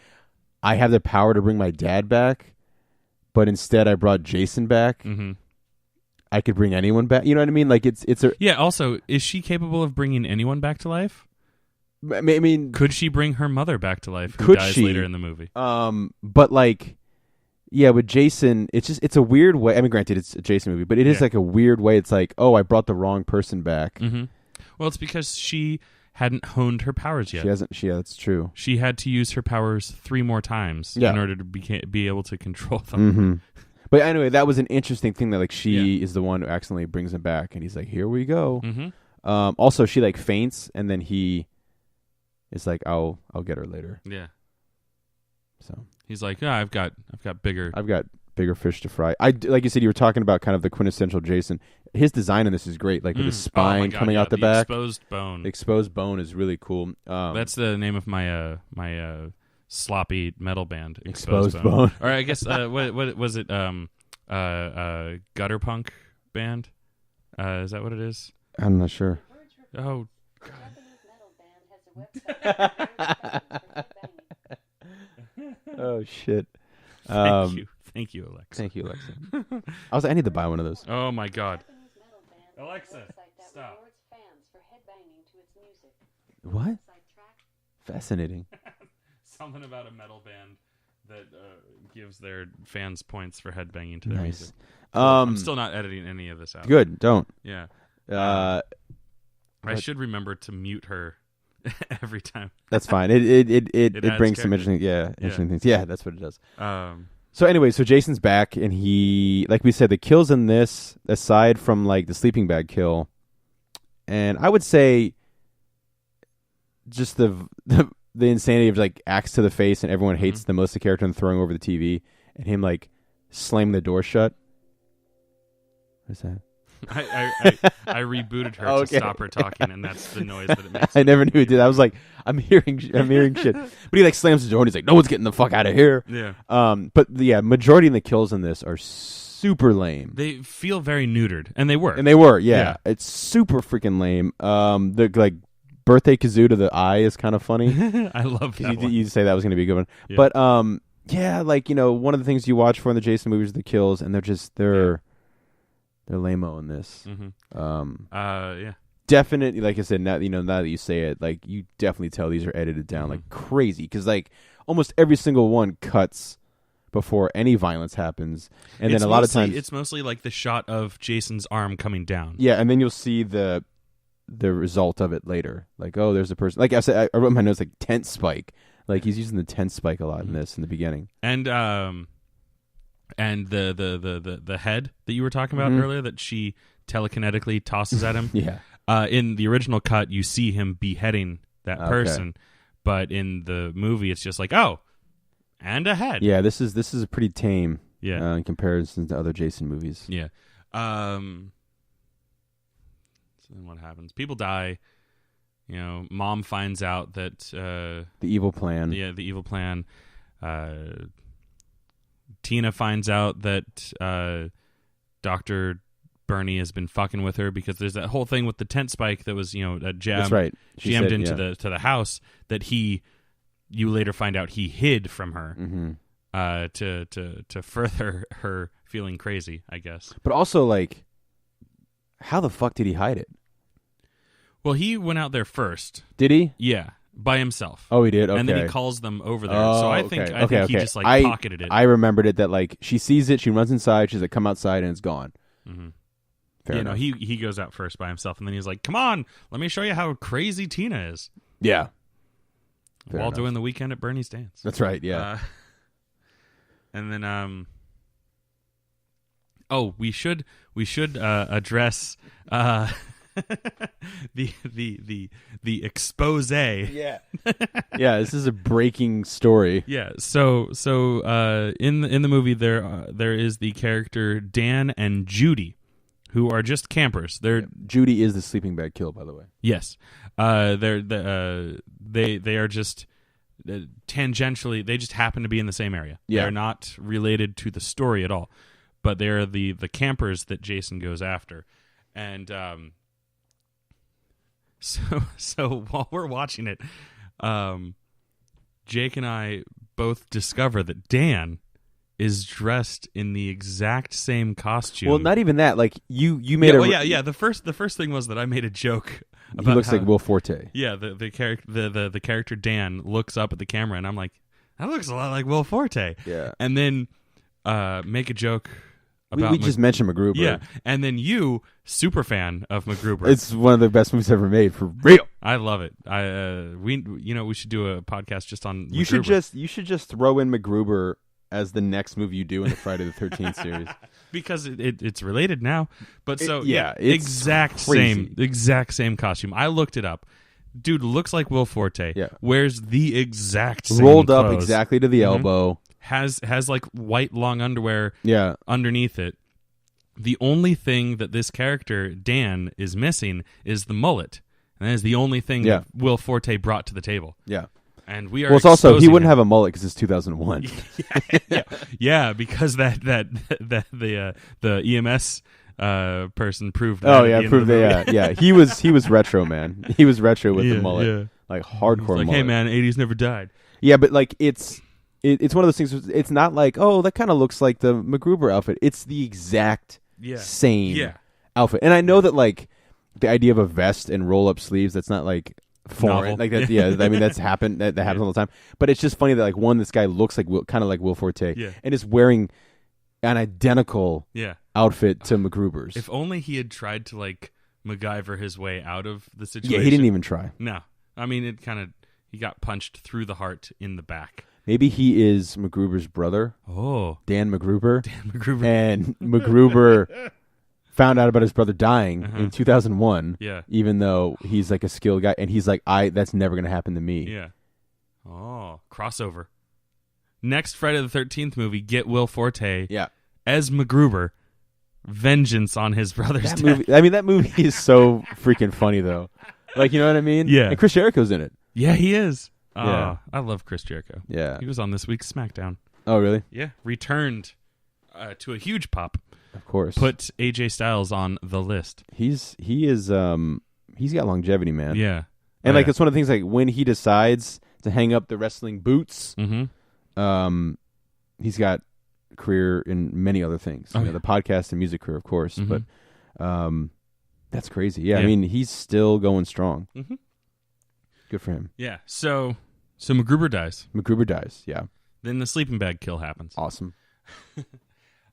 I have the power to bring my dad back, but instead I brought Jason back. I could bring anyone back. You know what I mean? Like it's a Also, is she capable of bringing anyone back to life? I mean, could she bring her mother back to life? Who dies later in the movie? But like. Yeah, with Jason, it's a weird way. I mean, granted, it's a Jason movie, but it is like a weird way. It's like, oh, I brought the wrong person back. Well, it's because she hadn't honed her powers yet. She hasn't. Yeah, that's true. She had to use her powers 3 more times in order to be able to control them. Mm-hmm. But anyway, that was an interesting thing that like she is the one who accidentally brings him back, and he's like, "Here we go." Mm-hmm. Also, she like faints, and then he is like, "I'll get her later." Yeah. So he's like, I've got bigger fish to fry. Like you said, you were talking about kind of the quintessential Jason. His design in this is great, like with his spine coming out the back. Exposed bone. The exposed bone is really cool. That's the name of my my sloppy metal band. Exposed bone. Or I guess what was it? Gutter punk band. Is that what it is? I'm not sure. Oh. Oh shit. Thank you, Alexa. Thank you, Alexa. I need to buy one of those. Oh my god. Alexa, stop. What? Fascinating. Something about a metal band that gives their fans points for headbanging to their music. I'm still not editing any of this out. Good, don't. Yeah. I should remember to mute her every time. That's fine. It brings some interesting things. Yeah, that's what it does. So anyway, so Jason's back, and he, like we said, the kills in this, aside from like the sleeping bag kill, and I would say just the insanity of like axe to the face, and everyone hates the Melissa character and throwing over the TV, and him like slamming the door shut. What is that? I rebooted her to stop her talking, and that's the noise that it makes. I never knew he did. I was like, I'm hearing shit. But he like slams the door, and he's like, "No one's getting the fuck out of here." Yeah. But yeah, majority of the kills in this are super lame. They feel very neutered, and they were. Yeah. It's super freaking lame. The like birthday kazoo to the eye is kind of funny. I love that. You say that was going to be a good one, yeah. But yeah, like one of the things you watch for in the Jason movies are the kills, and they're lame-o in this. Mm-hmm. Yeah. Definitely, like I said, now that you say it, like you definitely tell these are edited down like crazy, because like almost every single one cuts before any violence happens, and then a lot of times it's mostly like the shot of Jason's arm coming down. Yeah, and then you'll see the result of it later. Like, oh, there's a person. Like I said, I wrote in my notes like tent spike. Like he's using the tent spike a lot in this in the beginning. And the head that you were talking about earlier that she telekinetically tosses at him. Yeah. In the original cut, you see him beheading that person, but in the movie, it's just like, oh, and a head. Yeah, this is a pretty tame. Yeah. In comparison to other Jason movies. Yeah. So then what happens? People die. Mom finds out that the evil plan. Yeah, the evil plan. Tina finds out that Dr. Bernie has been fucking with her, because there's that whole thing with the tent spike that was, jammed said, into the house that you later find out he hid from her to further her feeling crazy, I guess. But also, like, how the fuck did he hide it? Well, he went out there first. Did he? Yeah. By himself. Oh, he did? Okay. And then he calls them over there. So I think he just like pocketed it. I remembered it that like she sees it, she runs inside, she's like, come outside, and it's gone. Mm-hmm. Fair enough. He goes out first by himself, and then he's like, come on, let me show you how crazy Tina is. Yeah. While doing the Weekend at Bernie's dance. That's right, yeah. And then we should address the expose. Yeah. Yeah, this is a breaking story. Yeah. So in the movie there is the character Dan and Judy, who are just campers. Judy is the sleeping bag kill, by the way. Yes. They are just tangentially, they just happen to be in the same area. Yeah. They're not related to the story at all. But they're the campers that Jason goes after. And So while we're watching it, Jake and I both discover that Dan is dressed in the exact same costume. Well, not even that. Like you made The first thing was that I made a joke about he looks like Will Forte. Yeah, the character Dan looks up at the camera, and I'm like, that looks a lot like Will Forte. Yeah, and then make a joke We just mentioned MacGruber. Yeah, and then you, super fan of MacGruber. It's one of the best movies ever made, for real. I love it. We should do a podcast just on You MacGruber. you should just throw in MacGruber as the next movie you do in the Friday the 13th series. Because it's related now. But it's exact same costume. I looked it up. Dude looks like Will Forte. Yeah. Wears the exact same rolled up clothes. exactly to the elbow. Has like white long underwear underneath it. The only thing that this character, Dan, is missing is the mullet. And that is the only thing that Will Forte brought to the table. Yeah. And we are Well, it's also, he wouldn't have a mullet because it's 2001. yeah, because the EMS person proved that. Oh, yeah, proved that. Yeah. He was retro, man. He was retro with the mullet. Yeah. Like hardcore mullet. Hey, man, 80s never died. Yeah, but like it's one of those things. It's not like, oh, that kind of looks like the MacGruber outfit. It's the exact same outfit. And I know that like the idea of a vest and roll up sleeves, that's not like foreign. Novel. Like that. Yeah, I mean that's happened. That happens all the time. But it's just funny that like this guy looks like kind of like Will Forte, and is wearing an identical outfit to MacGruber's. If only he had tried to like MacGyver his way out of the situation. Yeah, he didn't even try. No, I mean he got punched through the heart in the back. Maybe he is MacGruber's brother. Oh, Dan MacGruber. Dan MacGruber. And MacGruber found out about his brother dying in 2001. Yeah. Even though he's like a skilled guy, and he's like, that's never gonna happen to me. Yeah. Oh, crossover. Next Friday the 13th movie, get Will Forte. Yeah. As MacGruber. Vengeance on his brother's death. That movie is so freaking funny though. Like, you know what I mean? Yeah. And Chris Jericho's in it. Yeah, he is. Yeah. I love Chris Jericho. Yeah. He was on this week's SmackDown. Oh, really? Yeah. Returned to a huge pop. Of course. Put AJ Styles on the list. He's got longevity, man. Yeah. And like it's one of the things, like when he decides to hang up the wrestling boots, he's got a career in many other things. The podcast and music career, of course. But that's crazy. Yeah, I mean, he's still going strong. Mm-hmm. Good for him. Yeah. So MacGruber dies. MacGruber dies. Yeah. Then the sleeping bag kill happens. Awesome.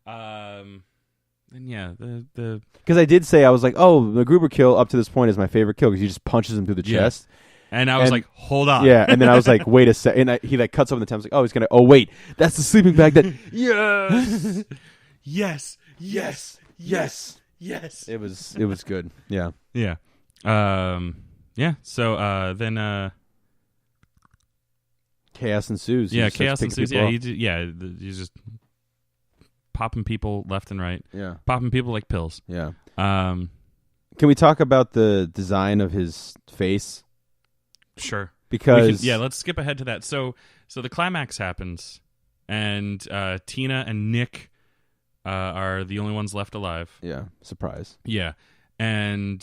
And yeah, the because I did say, I was like, oh, the MacGruber kill up to this point is my favorite kill because he just punches him through the chest. And I was like, hold on. Yeah, and then I was like, wait a second. And he like cuts open the time. I was like, oh, he's gonna. Oh wait, that's the sleeping bag. That yes, yes, yes, yes, yes. It was good. Yeah, yeah, yeah. So then chaos ensues. Yeah, chaos ensues. Yeah, he's just popping people left and right. Yeah, popping people like pills. Yeah. Can we talk about the design of his face? Sure. Because let's skip ahead to that. So the climax happens, and Tina and Nick are the only ones left alive. Yeah, surprise. Yeah, and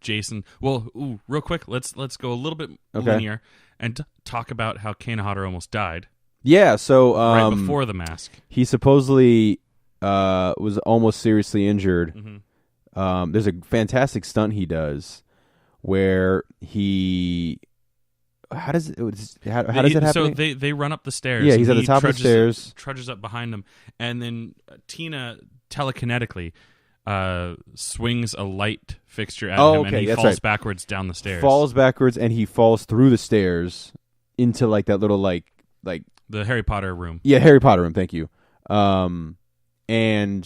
Jason. Well, real quick, let's go a little bit linear and talk about how Kane Hodder almost died. Yeah, so right before the mask, he supposedly was almost seriously injured. Mm-hmm. There's a fantastic stunt he does where he how does it happen? So they run up the stairs. Yeah, he's at the top of the stairs, trudges up behind them, and then Tina telekinetically swings a light fixture at him, and he falls backwards down the stairs. Falls backwards, and he falls through the stairs into like that little like the Harry Potter room. Yeah, Harry Potter room. Thank you. And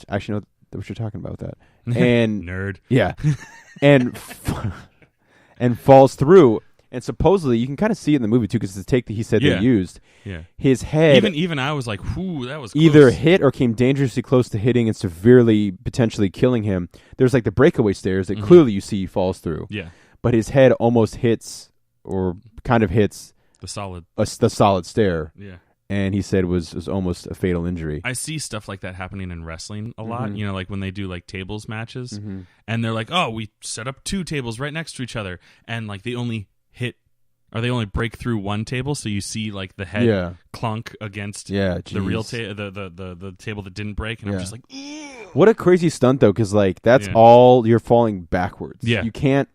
actually, know what you're talking about with that. And nerd. Yeah, and falls through. And supposedly, you can kind of see it in the movie too, because it's the take that he said they used. Yeah, his head. Even I was like, "Whoo, that was close." Either hit or came dangerously close to hitting and severely, potentially killing him. There's like the breakaway stairs that clearly you see he falls through. Yeah, but his head almost hits, or kind of hits the solid stair. Yeah, and he said was almost a fatal injury. I see stuff like that happening in wrestling a lot. You know, like when they do like tables matches, and they're like, "Oh, we set up 2 tables right next to each other," and like they only break through one table, so you see like the head clunk against the real the table that didn't break, and I'm just like, ew. What a crazy stunt though, because like that's all you're falling backwards. Yeah, you can't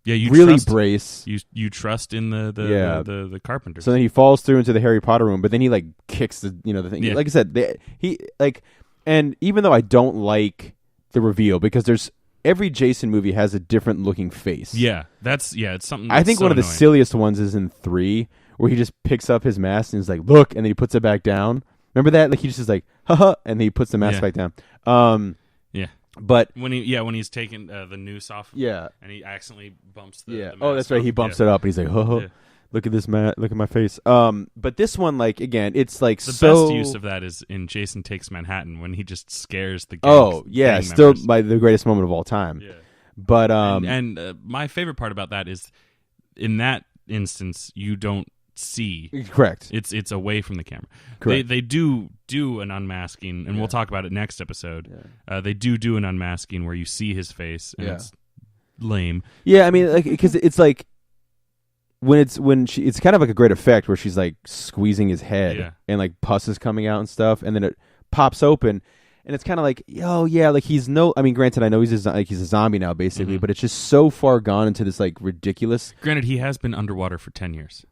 Yeah, you really trust, brace. You trust in the carpenters. So then he falls through into the Harry Potter room, but then he like kicks the the thing. Yeah. Like I said, he like, and even though I don't like the reveal because there's every Jason movie has a different looking face. Yeah, it's something. That's I think so one of the annoying. silliest ones is in 3, where he just picks up his mask and is like, "Look," and then he puts it back down. Remember that? Like he just is like, "Haha," and then he puts the mask back down. Yeah. But when he's taking the noose off, and he accidentally bumps the mask that's right. He bumps it up, and he's like, "Oh, look at this look at my face." But this one, like again, it's like the so. best use of that is in Jason Takes Manhattan when he just scares the gang. Oh yeah, gang still members. the greatest moment of all time. Yeah. But and my favorite part about that is, in that instance, you don't see. Correct. It's away from the camera. Correct. They do an unmasking, and we'll talk about it next episode. Yeah. They do an unmasking where you see his face, and it's lame. Yeah, I mean, like because it's like it's kind of like a great effect where she's like squeezing his head and like pus is coming out and stuff, and then it pops open. And it's kind of like, oh yeah, like he's I mean, granted, I know he's a zombie now, basically, but it's just so far gone into this like ridiculous. Granted, he has been underwater for 10 years.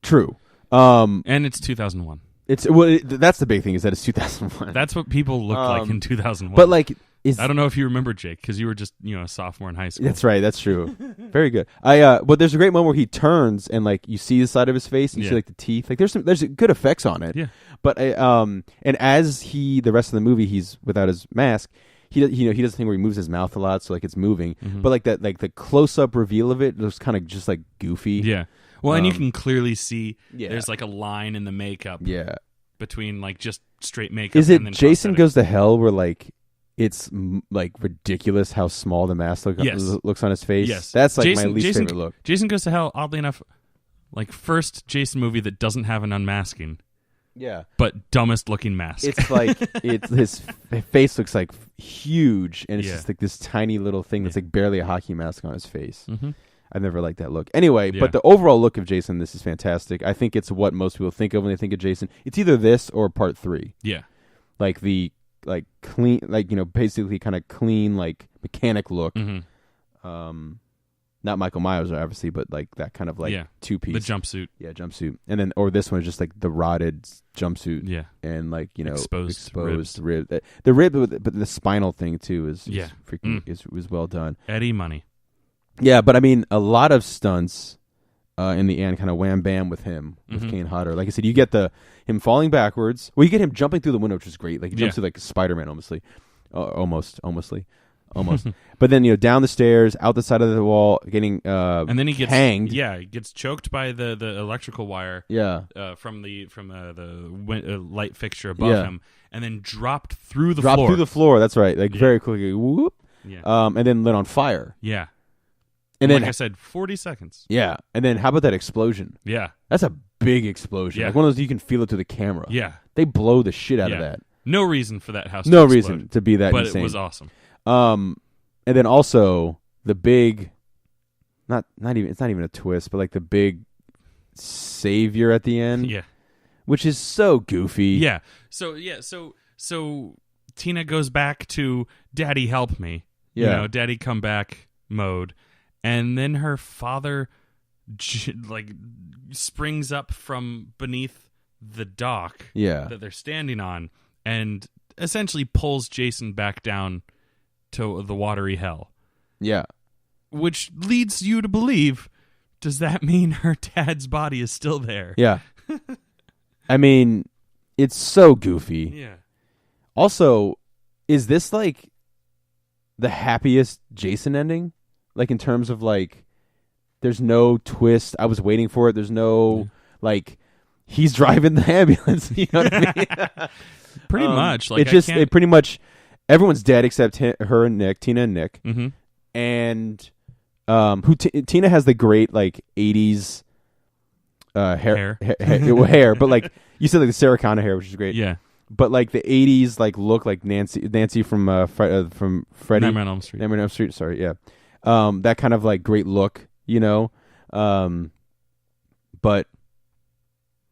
True. And it's 2001. That's the big thing is that it's 2001. That's what people looked like in 2001. But like, I don't know if you remember, Jake, because you were just a sophomore in high school. That's right. That's true. Very good. But there's a great moment where he turns and like you see the side of his face and you see like the teeth. Like there's good effects on it. Yeah. But and as the rest of the movie he's without his mask, he does a thing where he moves his mouth a lot, so like it's moving. Mm-hmm. But like that, like the close up reveal of it looks kind of just like goofy. Yeah. Well, and you can clearly see there's like a line in the makeup. Yeah. Between like just straight makeup. Is it and then Jason Goes to Hell where like it's like ridiculous how small the mask looks on his face? Yes. That's like my least favorite look. Jason Goes to Hell, oddly enough, like first Jason movie that doesn't have an unmasking. Yeah. But dumbest looking mask. It's like his face looks like huge and it's just like this tiny little thing that's like barely a hockey mask on his face. Mm-hmm. I've never liked that look. Anyway, but the overall look of Jason, this is fantastic. I think it's what most people think of when they think of Jason. It's either this or Part 3. Yeah. Like the clean, like, basically kind of clean, like mechanic look. Mm-hmm. Not Michael Myers, obviously, but like that kind of like two-piece. The jumpsuit. Yeah, jumpsuit. And then, or this one is just like the rotted jumpsuit. Yeah. And like, exposed rib. The rib, but the spinal thing too is freaking, is well done. Eddie Money. Yeah, but I mean, a lot of stunts in the end kind of wham bam with him, with Kane Hodder. Like I said, you get him falling backwards. Well, you get him jumping through the window, which is great. Like he jumps through like Spider-Man, almost. But then down the stairs, out the side of the wall, getting and then he gets hanged. Yeah, he gets choked by the electrical wire. Yeah, from the light fixture above him, and then dropped through the floor. Dropped through the floor. That's right. Like very quickly. Whoop. Yeah. And then lit on fire. Yeah. And then, like I said, 40 seconds. Yeah. And then how about that explosion? Yeah. That's a big explosion. Yeah. Like one of those you can feel it through the camera. Yeah. They blow the shit out of that. No reason for that house to No explode, reason to be that but insane. It was awesome. And then also the big not even it's not even a twist, but like the big savior at the end. Yeah. Which is so goofy. Yeah. So Tina goes back to Daddy help me. Yeah. Daddy come back mode. And then her father like springs up from beneath the dock that they're standing on and essentially pulls Jason back down to the watery hell. Yeah. Which leads you to believe, does that mean her dad's body is still there? Yeah. I mean, it's so goofy. Yeah. Also, is this like the happiest Jason ending? Like in terms of like, there's no twist. I was waiting for it. There's no like, he's driving the ambulance. You know what I mean? Pretty much. Like it pretty much everyone's dead except her and Nick, Tina and Nick, and Tina has the great like 80s hair, but like you said, like the Sarah Connor hair, which is great. Yeah. But like the 80s like look like Nancy from Freddy. Nightmare on Elm Street. Nightmare on Elm Street. Sorry, yeah. That kind of like great look, but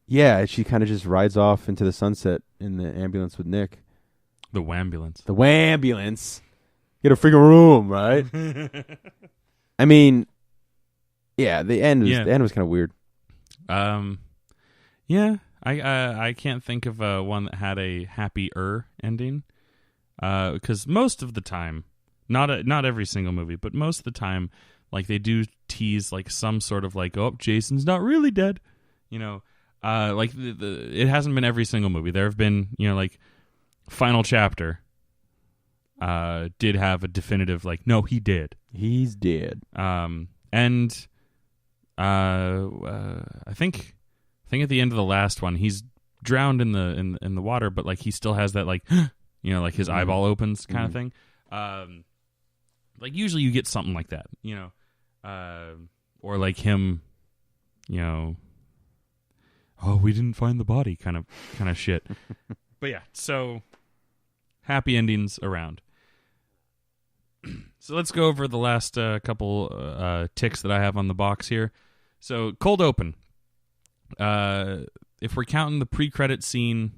yeah, she kind of just rides off into the sunset in the ambulance with Nick. The wambulance. The wambulance. Get a freaking room, right? I mean, Yeah, the end was kind of weird. Yeah, I can't think of one that had a happier ending. Because most of the time, not every single movie, but most of the time, like they do tease like some sort of like, oh, Jason's not really dead, you know. Like it hasn't been every single movie. There have been, you know, like Final Chapter. Did have a definitive like, no, he did. He's dead. And I think at the end of the last one, he's drowned in the water, but like he still has that like. You know, like his eyeball opens kind of thing. Like usually you get something like that, you know, or like him, you know, oh, we didn't find the body kind of shit. But yeah, so happy endings around. So let's go over the last couple ticks that I have on the box here. So cold open. If we're counting the pre-credit scene.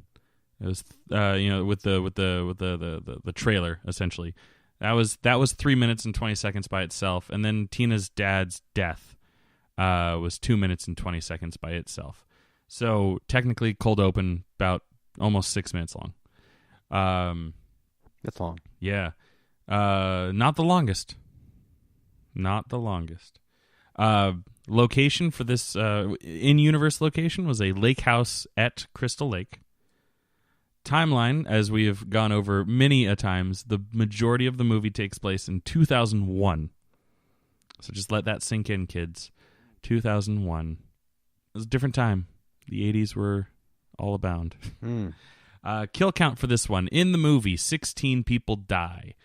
It was, you know, with the trailer essentially. That was 3 minutes and 20 seconds by itself, and then Tina's dad's death was 2 minutes and 20 seconds by itself. So technically, cold open about almost 6 minutes long. That's long. Yeah, not the longest. Not the longest. Location for this in-universe location was a lake house at Crystal Lake. Timeline, as we have gone over many a times, the majority of the movie takes place in 2001. So just let that sink in, kids. 2001. It was a different time. The 80s were all abound. Kill count for this one. In the movie, 16 people die.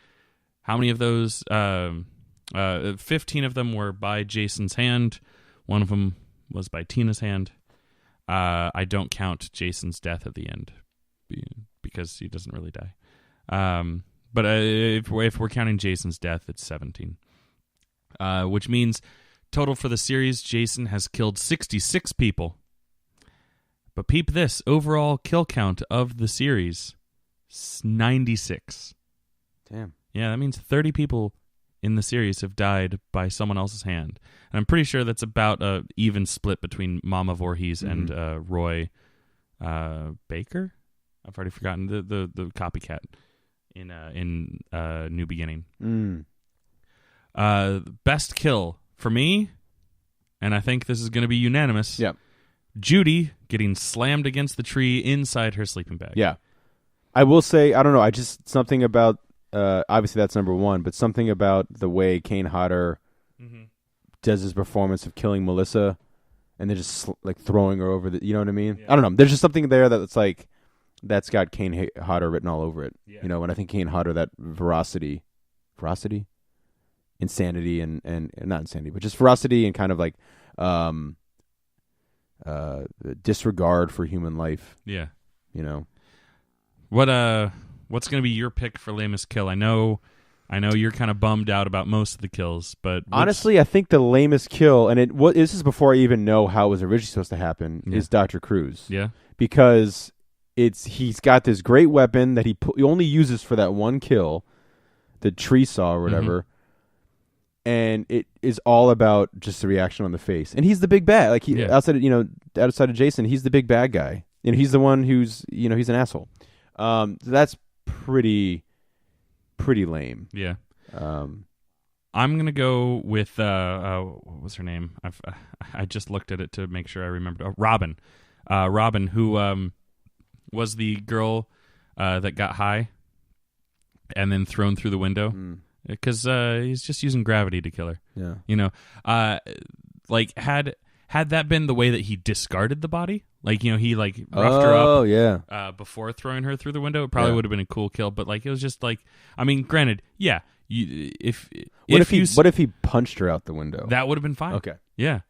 How many of those? 15 of them were by Jason's hand. One of them was by Tina's hand. I don't count Jason's death at the end. Because he doesn't really die. But if we're counting Jason's death, it's 17. Which means total for the series, Jason has killed 66 people. But peep this, overall kill count of the series, 96. Damn. Yeah, that means 30 people in the series have died by someone else's hand. And I'm pretty sure that's about an even split between Mama Voorhees and Roy Baker. I've already forgotten the copycat in New Beginning. Best kill for me, and I think this is going to be unanimous. Yep. Judy getting slammed against the tree inside her sleeping bag. Yeah. I will say, I don't know, something about, obviously that's number one, but something about the way Kane Hodder does his performance of killing Melissa and then just like throwing her over you know what I mean? Yeah. I don't know. There's just something there that's like, that's got Kane Hodder written all over it. Yeah. You know, when I think Kane Hodder, that ferocity, insanity, and not insanity, but just ferocity and kind of like disregard for human life. Yeah. You know. What's going to be your pick for lamest kill? I know you're kind of bummed out about most of the kills, but honestly, I think the lamest kill, and this is before I even know how it was originally supposed to happen, is Dr. Cruz. Yeah. Because he's got this great weapon that he only uses for that one kill, the tree saw or whatever, and it is all about just the reaction on the face. And he's the big bad, like outside of Jason, he's the big bad guy, and he's the one who's he's an asshole. That's pretty lame. Yeah. I'm gonna go with what was her name? I just looked at it to make sure I remembered. Robin. Robin, who was the girl that got high and then thrown through the window because he's just using gravity to kill her. Yeah, like had that been the way that he discarded the body, like he like roughed her up. Oh yeah. Before throwing her through the window, it probably would have been a cool kill. But like it was just like, I mean, granted, yeah. What if he punched her out the window? That would have been fine. Okay. Yeah.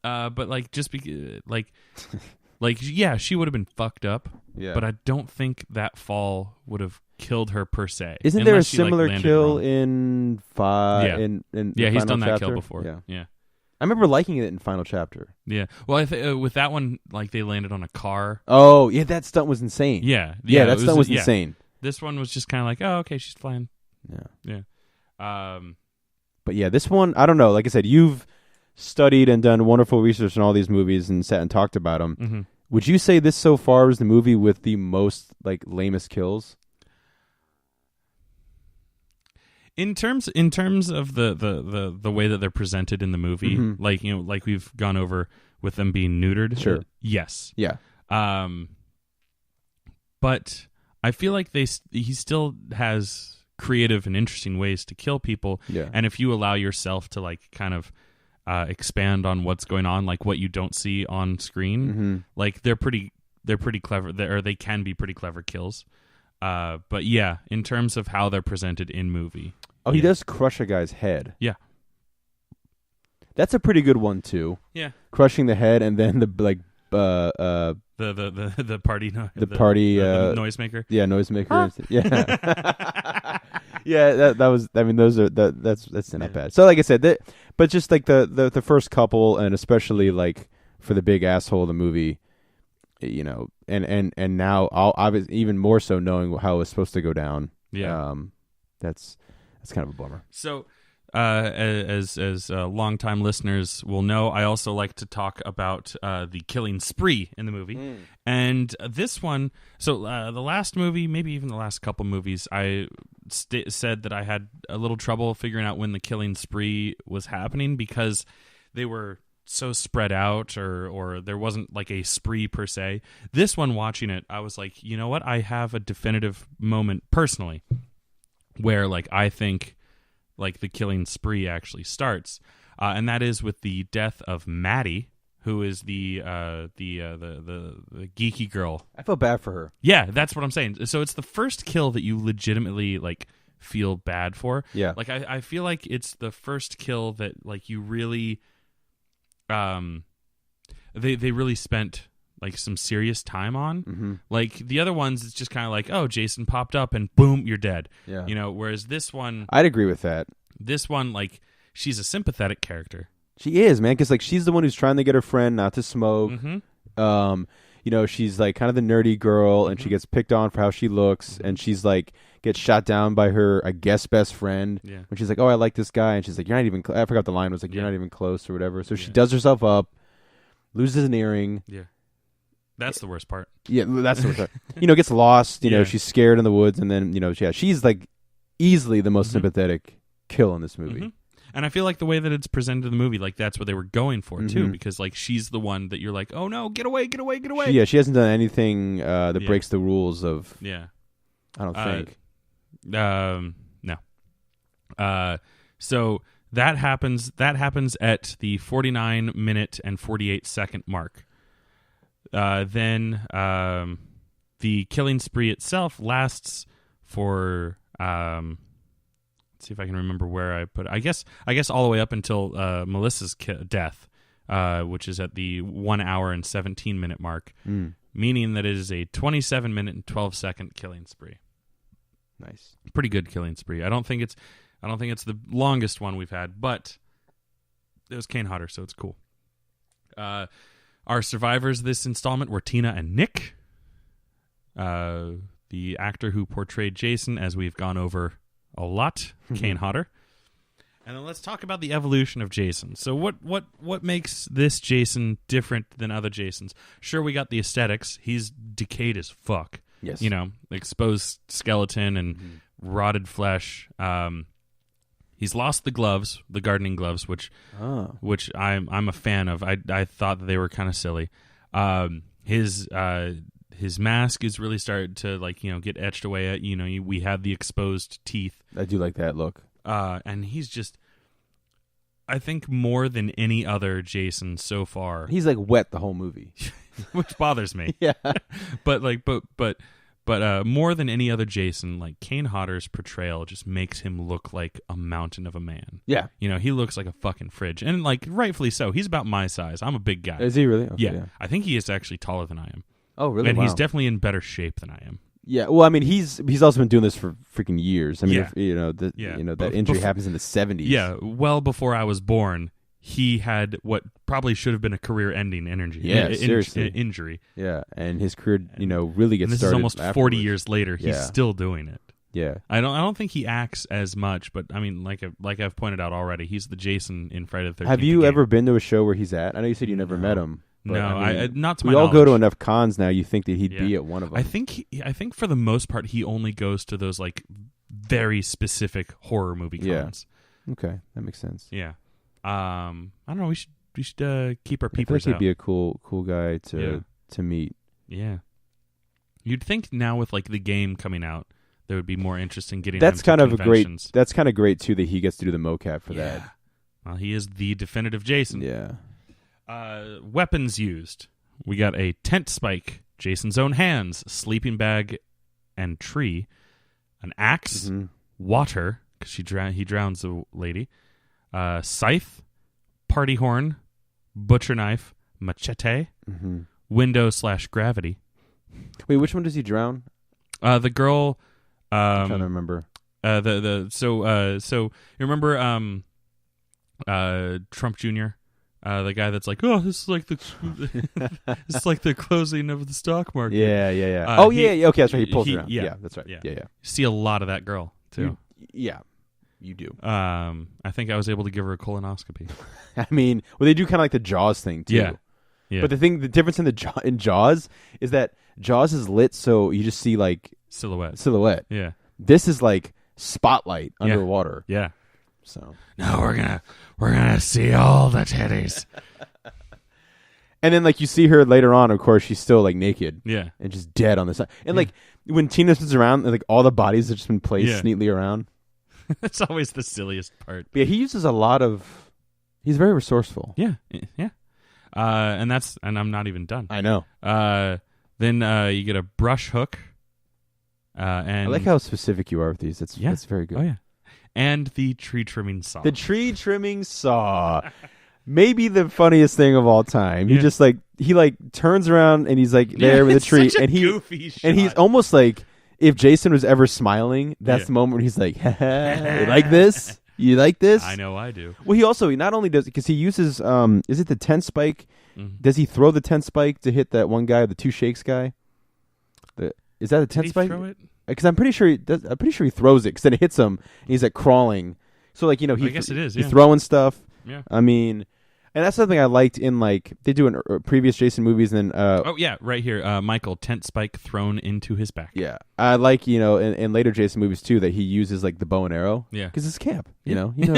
But like just like, yeah, she would have been fucked up, but I don't think that fall would have killed her per se. Isn't there a similar kill in Yeah, in he's done that chapter? kill before. Yeah. I remember liking it in Final Chapter. Yeah. Well, with that one, like they landed on a car. Oh, yeah, that stunt was insane. Yeah, that stunt was insane. This one was just kind of like, oh, okay, she's flying. Yeah. But yeah, this one, I don't know. Like I said, you've studied and done wonderful research on all these movies and sat and talked about them. Mm-hmm. Would you say this so far is the movie with the most like lamest kills? In terms of the way that they're presented in the movie, like like we've gone over with them being neutered. Sure. Yes. Yeah. But I feel like he still has creative and interesting ways to kill people. Yeah. And if you allow yourself to like kind of expand on what's going on, like what you don't see on screen, like they're pretty clever, or they can be pretty clever kills. But yeah, in terms of how they're presented in movie. Oh, he does crush a guy's head. Yeah. That's a pretty good one too. Yeah. Crushing the head and then the like the party the noisemaker. Yeah, noisemaker. Huh? Yeah. Yeah, that was, I mean, that's not bad. So like I said, but just like the first couple, and especially like for the big asshole of the movie, and now obviously even more so knowing how it was supposed to go down. Yeah. That's kind of a bummer. So as longtime listeners will know, I also like to talk about the killing spree in the movie. And this one, so the last movie, maybe even the last couple movies, I said that I had a little trouble figuring out when the killing spree was happening because they were so spread out, or there wasn't like a spree per se. This one, watching it, I was like, you know what? I have a definitive moment personally where like I think like the killing spree actually starts, and that is with the death of Maddie, who is the geeky girl. I feel bad for her. Yeah, that's what I'm saying. So it's the first kill that you legitimately like feel bad for. Yeah, like I feel like it's the first kill that like you really, they really spent like some serious time on. Like the other ones, it's just kind of like, oh, Jason popped up and boom, you're dead. Yeah. Whereas this one, I'd agree with that. This one, like, she's a sympathetic character. She is, man, because like she's the one who's trying to get her friend not to smoke. She's like kind of the nerdy girl, and she gets picked on for how she looks, and she's like gets shot down by her, I guess, best friend. Yeah. When she's like, oh, I like this guy, and she's like, you're not even. I forgot the line was like, you're not even close or whatever. So she does herself up, loses an earring. Yeah. That's the worst part. Yeah, that's the worst part. Gets lost. She's scared in the woods, and then she's like easily the most sympathetic kill in this movie. And I feel like the way that it's presented in the movie, like that's what they were going for too, because like she's the one that you're like, oh no, get away, get away, get away. She hasn't done anything that breaks the rules of. Yeah, I don't think. No. So that happens at the 49-minute and 48-second mark. Then the killing spree itself lasts for let's see if I can remember where I put it. I guess all the way up until Melissa's death, which is at the 1 hour and 17-minute mark, meaning that it is a 27-minute and 12-second killing spree. Nice, pretty good killing spree. I don't think it's the longest one we've had, but it was Kane Hodder, so it's cool. Our survivors this installment were Tina and Nick, the actor who portrayed Jason, as we've gone over a lot, Kane Hodder. And then let's talk about the evolution of Jason. So what makes this Jason different than other Jasons? Sure, we got the aesthetics. He's decayed as fuck. Yes. Exposed skeleton and rotted flesh. He's lost the gloves, the gardening gloves, which I'm a fan of. I thought that they were kind of silly. His mask is really started to get etched away at. We have the exposed teeth. I do like that look. And he's just, I think, more than any other Jason so far. He's like wet the whole movie, which bothers me. Yeah, but more than any other Jason, like Kane Hodder's portrayal just makes him look like a mountain of a man. Yeah, he looks like a fucking fridge, and like rightfully so. He's about my size. I'm a big guy. Is he really? Okay, yeah, I think he is actually taller than I am. Oh, really? And wow. He's definitely in better shape than I am. Yeah, well, I mean, he's also been doing this for freaking years. I mean, that injury happens in the 70s. Yeah, well before I was born, he had what probably should have been a career-ending injury. Yeah, and his career, really gets started. This is almost afterwards. 40 years later. He's still doing it. Yeah. I don't think he acts as much, but I mean, like I've pointed out already, he's the Jason in Friday the 13th. Have you game. ever been to a show where he's at? I know you said you never met him. But, No, I mean, not to my we all knowledge. go to enough cons now. You think that he'd be at one of them? I think for the most part he only goes to those like very specific horror movie cons. Yeah. Okay, that makes sense. Yeah. I don't know. We should keep our I feel like peepers he'd out. be a cool guy to meet. Yeah. You'd think now with like the game coming out, there would be more interest in getting. That's him kind to of conventions. That's kind of great too that he gets to do the mocap for that. Well, he is the definitive Jason. Yeah. Weapons used. We got a tent spike, Jason's own hands, sleeping bag, and tree, an axe, water because he drowns the lady, scythe, party horn, butcher knife, machete, window/gravity. Wait, which one does he drown? The girl. I'm trying to remember. So you remember Trump Jr. The guy that's like, oh, this is like the closing of the stock market. Yeah. Okay, that's right. He pulls around. Yeah, that's right. Yeah. You see a lot of that girl too. You do. I think I was able to give her a colonoscopy. I mean, well, they do kind of like the Jaws thing too. Yeah. But the difference in Jaws is that Jaws is lit, so you just see like silhouette. Yeah. This is like spotlight underwater. Yeah. So now we're gonna see all the titties. And then like you see her later on, of course, she's still like naked. Yeah. And just dead on the side. And like when Tina spins around, like all the bodies have just been placed neatly around. That's always the silliest part. But yeah, he uses a lot of. He's very resourceful. Yeah. And I'm not even done. I know. Then you get a brush hook. And I like how specific you are with these. That's very good. Oh yeah. And the tree trimming saw. The tree trimming saw. Maybe the funniest thing of all time. He just he turns around and he's like there with a tree, such a and goofy shot. and he's almost like if Jason was ever smiling, that's the moment where he's like, you like this? You like this? I know I do. Well, he not only does because he uses is it the tent spike? Does he throw the tent spike to hit that one guy, the two shakes guy? Is that a tent spike? Throw it? Because I'm pretty sure he does. I'm pretty sure he throws it because then it hits him. And he's like crawling. So like I guess it is. He's throwing stuff. Yeah. I mean, and that's something I liked in like they do in previous Jason movies. And then right here, Michael tent spike thrown into his back. Yeah, I like in later Jason movies too that he uses like the bow and arrow. Yeah, because it's camp. You know how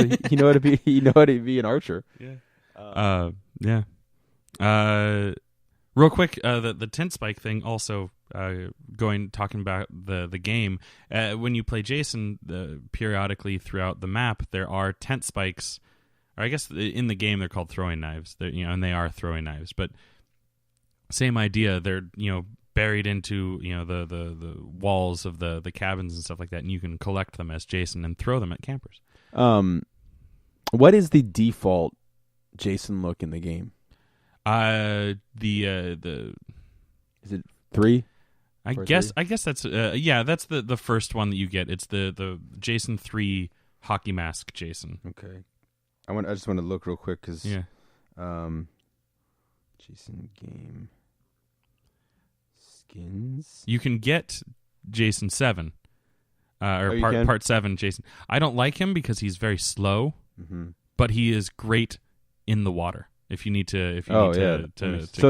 to be an archer. Yeah. Real quick, the tent spike thing also. Talking about the game, when you play Jason, periodically throughout the map, there are tent spikes, or I guess in the game they're called throwing knives. And they are throwing knives, but same idea. They're buried into the walls of the cabins and stuff like that, and you can collect them as Jason and throw them at campers. What is the default Jason look in the game? The is it 3? I guess that's that's the first one that you get. It's the Jason 3 hockey mask Jason. Okay, I just want to look real quick because Jason game skins. You can get Jason 7 part 7 Jason. I don't like him because he's very slow, but he is great in the water. If you need to, so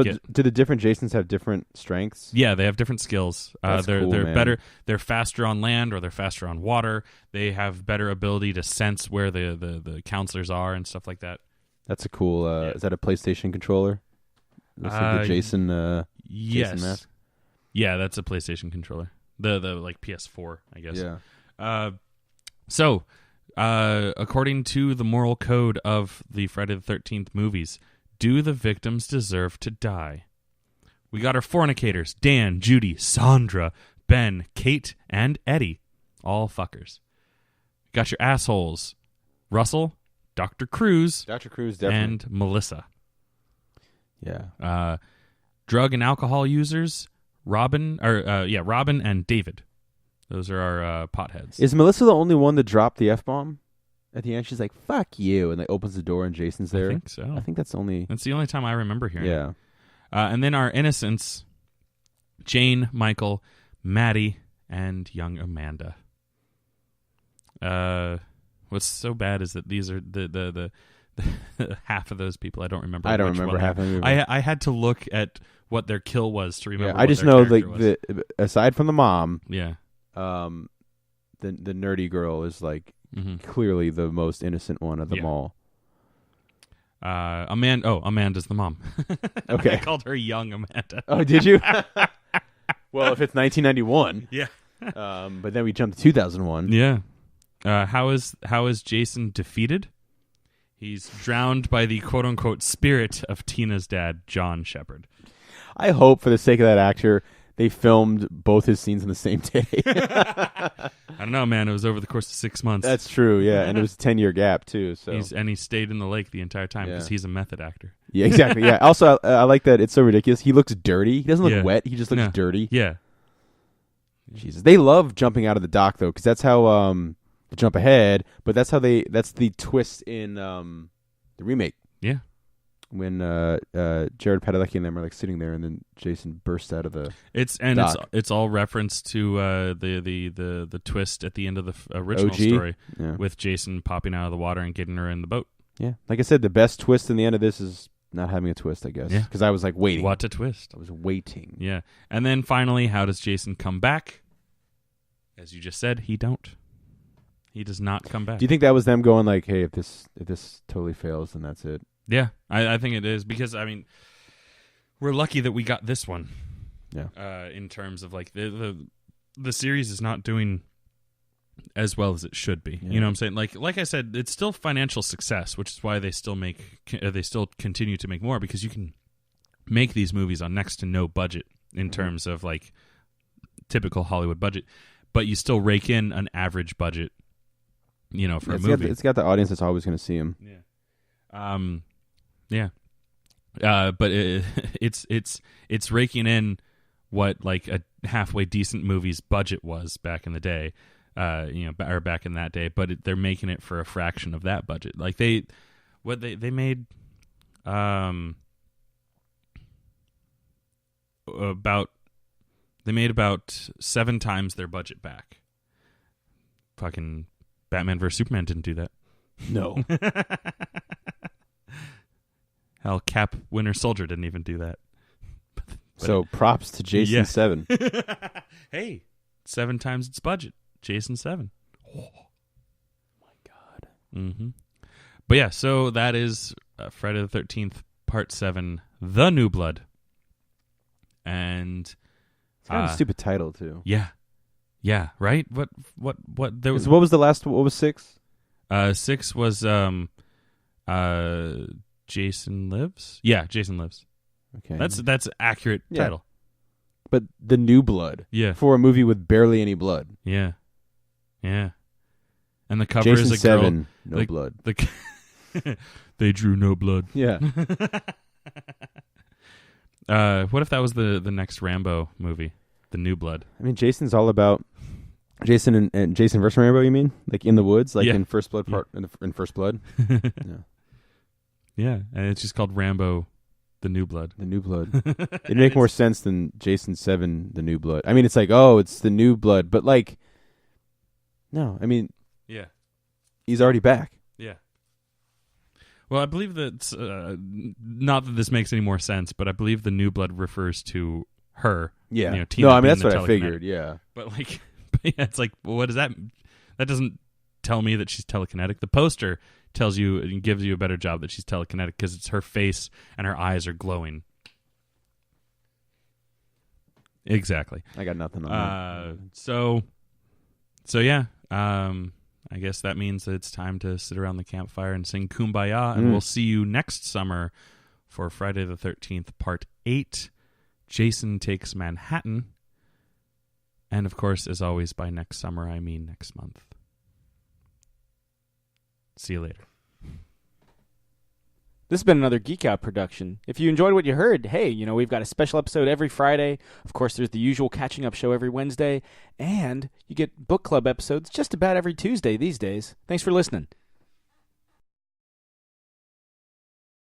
do the different Jasons have different strengths? Yeah, they have different skills. They're man. better. They're faster on land or they're faster on water. They have better ability to sense where the counselors are and stuff like that. That's a cool. Is that a PlayStation controller? Looks like the Jason. Yes. Jason mask. Yeah, that's a PlayStation controller. The like PS4, I guess. Yeah. So, according to the moral code of the Friday the 13th movies, do the victims deserve to die? We got our fornicators, Dan, Judy, Sandra, Ben, Kate, and Eddie. All fuckers. Got your assholes, Russell, Dr. Cruz, definitely. and Melissa. Yeah. Drug and alcohol users, Robin and David. Those are our potheads. Is Melissa the only one that dropped the F-bomb? At the end, she's like, fuck you, and opens the door and Jason's there. I think so. I think that's the only time I remember hearing it. Yeah. And then our innocents, Jane, Michael, Maddie, and young Amanda. What's so bad is that these are the half of those people I don't remember. I don't remember half of them. I had to look at what their kill was to remember. I just know like aside from the mom, yeah, the nerdy girl is like clearly the most innocent one of them all. Amanda's the mom. Okay, I called her young Amanda. Oh, did you? Well, if it's 1991, yeah. But then we jumped to 2001. Yeah. How is Jason defeated? He's drowned by the quote-unquote spirit of Tina's dad, John Shepard. I hope, for the sake of that actor, they filmed both his scenes in the same day. I don't know, man. It was over the course of 6 months. That's true, yeah. And it was a 10-year gap, too. So he stayed in the lake the entire time because he's a method actor. Yeah, exactly, yeah. Also, I like that it's so ridiculous. He looks dirty. He doesn't look wet. He just looks dirty. Yeah. Jesus. They love jumping out of the dock, though, because that's how... jump ahead, but that's the twist in the remake. Yeah. When Jared Padalecki and them are like sitting there, and then Jason bursts out of the dock. It's all reference to the twist at the end of the original story with Jason popping out of the water and getting her in the boat. Yeah, like I said, the best twist in the end of this is not having a twist, I guess. Yeah, because I was like waiting. What a twist! I was waiting. Yeah, and then finally, how does Jason come back? As you just said, he don't. He does not come back. Do you think that was them going like, "Hey, if this totally fails, then that's it"? Yeah, I think it is because I mean, we're lucky that we got this one. Yeah. In terms of like the series is not doing as well as it should be. Yeah. You know what I'm saying? Like I said, it's still financial success, which is why they still continue to make more, because you can make these movies on next to no budget in terms of like typical Hollywood budget, but you still rake in an average budget. You know, for a movie, it's got the audience that's always going to see him. Yeah, but it's raking in what like a halfway decent movie's budget was back in the day, or back in that day. But they're making it for a fraction of that budget. Like they made about 7 times their budget back. Fucking Batman vs. Superman didn't do that. No. Hell, Cap Winter Soldier didn't even do that. So props to Jason 7. Hey, 7 times its budget. Jason 7. Oh my God. Mm-hmm. But yeah, so that is Friday the 13th, Part 7, The New Blood. And it's kind of a stupid title too. Yeah. Yeah, right? What there was. What was the last? What was 6? 6 was Jason Lives. Yeah, Jason Lives. Okay, that's accurate title. But The New Blood. Yeah, for a movie with barely any blood. Yeah, yeah. And the cover Jason is a 7, girl. no blood. They drew no blood. Yeah. What if that was the next Rambo movie, The New Blood? I mean, Jason's all about Jason and Jason versus Rambo. You mean like in the woods, like in First Blood part in First Blood? Yeah, and it's just called Rambo, The New Blood. The New Blood. It'd make more sense than Jason 7, The New Blood. I mean, it's like, oh, it's The New Blood, but like, no, I mean, he's already back. Yeah. Well, I believe that, not that this makes any more sense, but I believe The New Blood refers to her. Yeah. You know, Tina, no, I mean, that's what I figured, yeah. But like, it's like, well, what does that, that doesn't tell me that she's telekinetic. The poster tells you and gives you a better job that she's telekinetic because it's her face and her eyes are glowing. Exactly. I got nothing on that. So yeah. I guess that means that it's time to sit around the campfire and sing Kumbaya, and we'll see you next summer for Friday the 13th, Part 8, Jason Takes Manhattan. And, of course, as always, by next summer, I mean next month. See you later. This has been another Geek Out production. If you enjoyed what you heard, hey, you know, we've got a special episode every Friday. Of course, there's the usual catching up show every Wednesday. And you get book club episodes just about every Tuesday these days. Thanks for listening.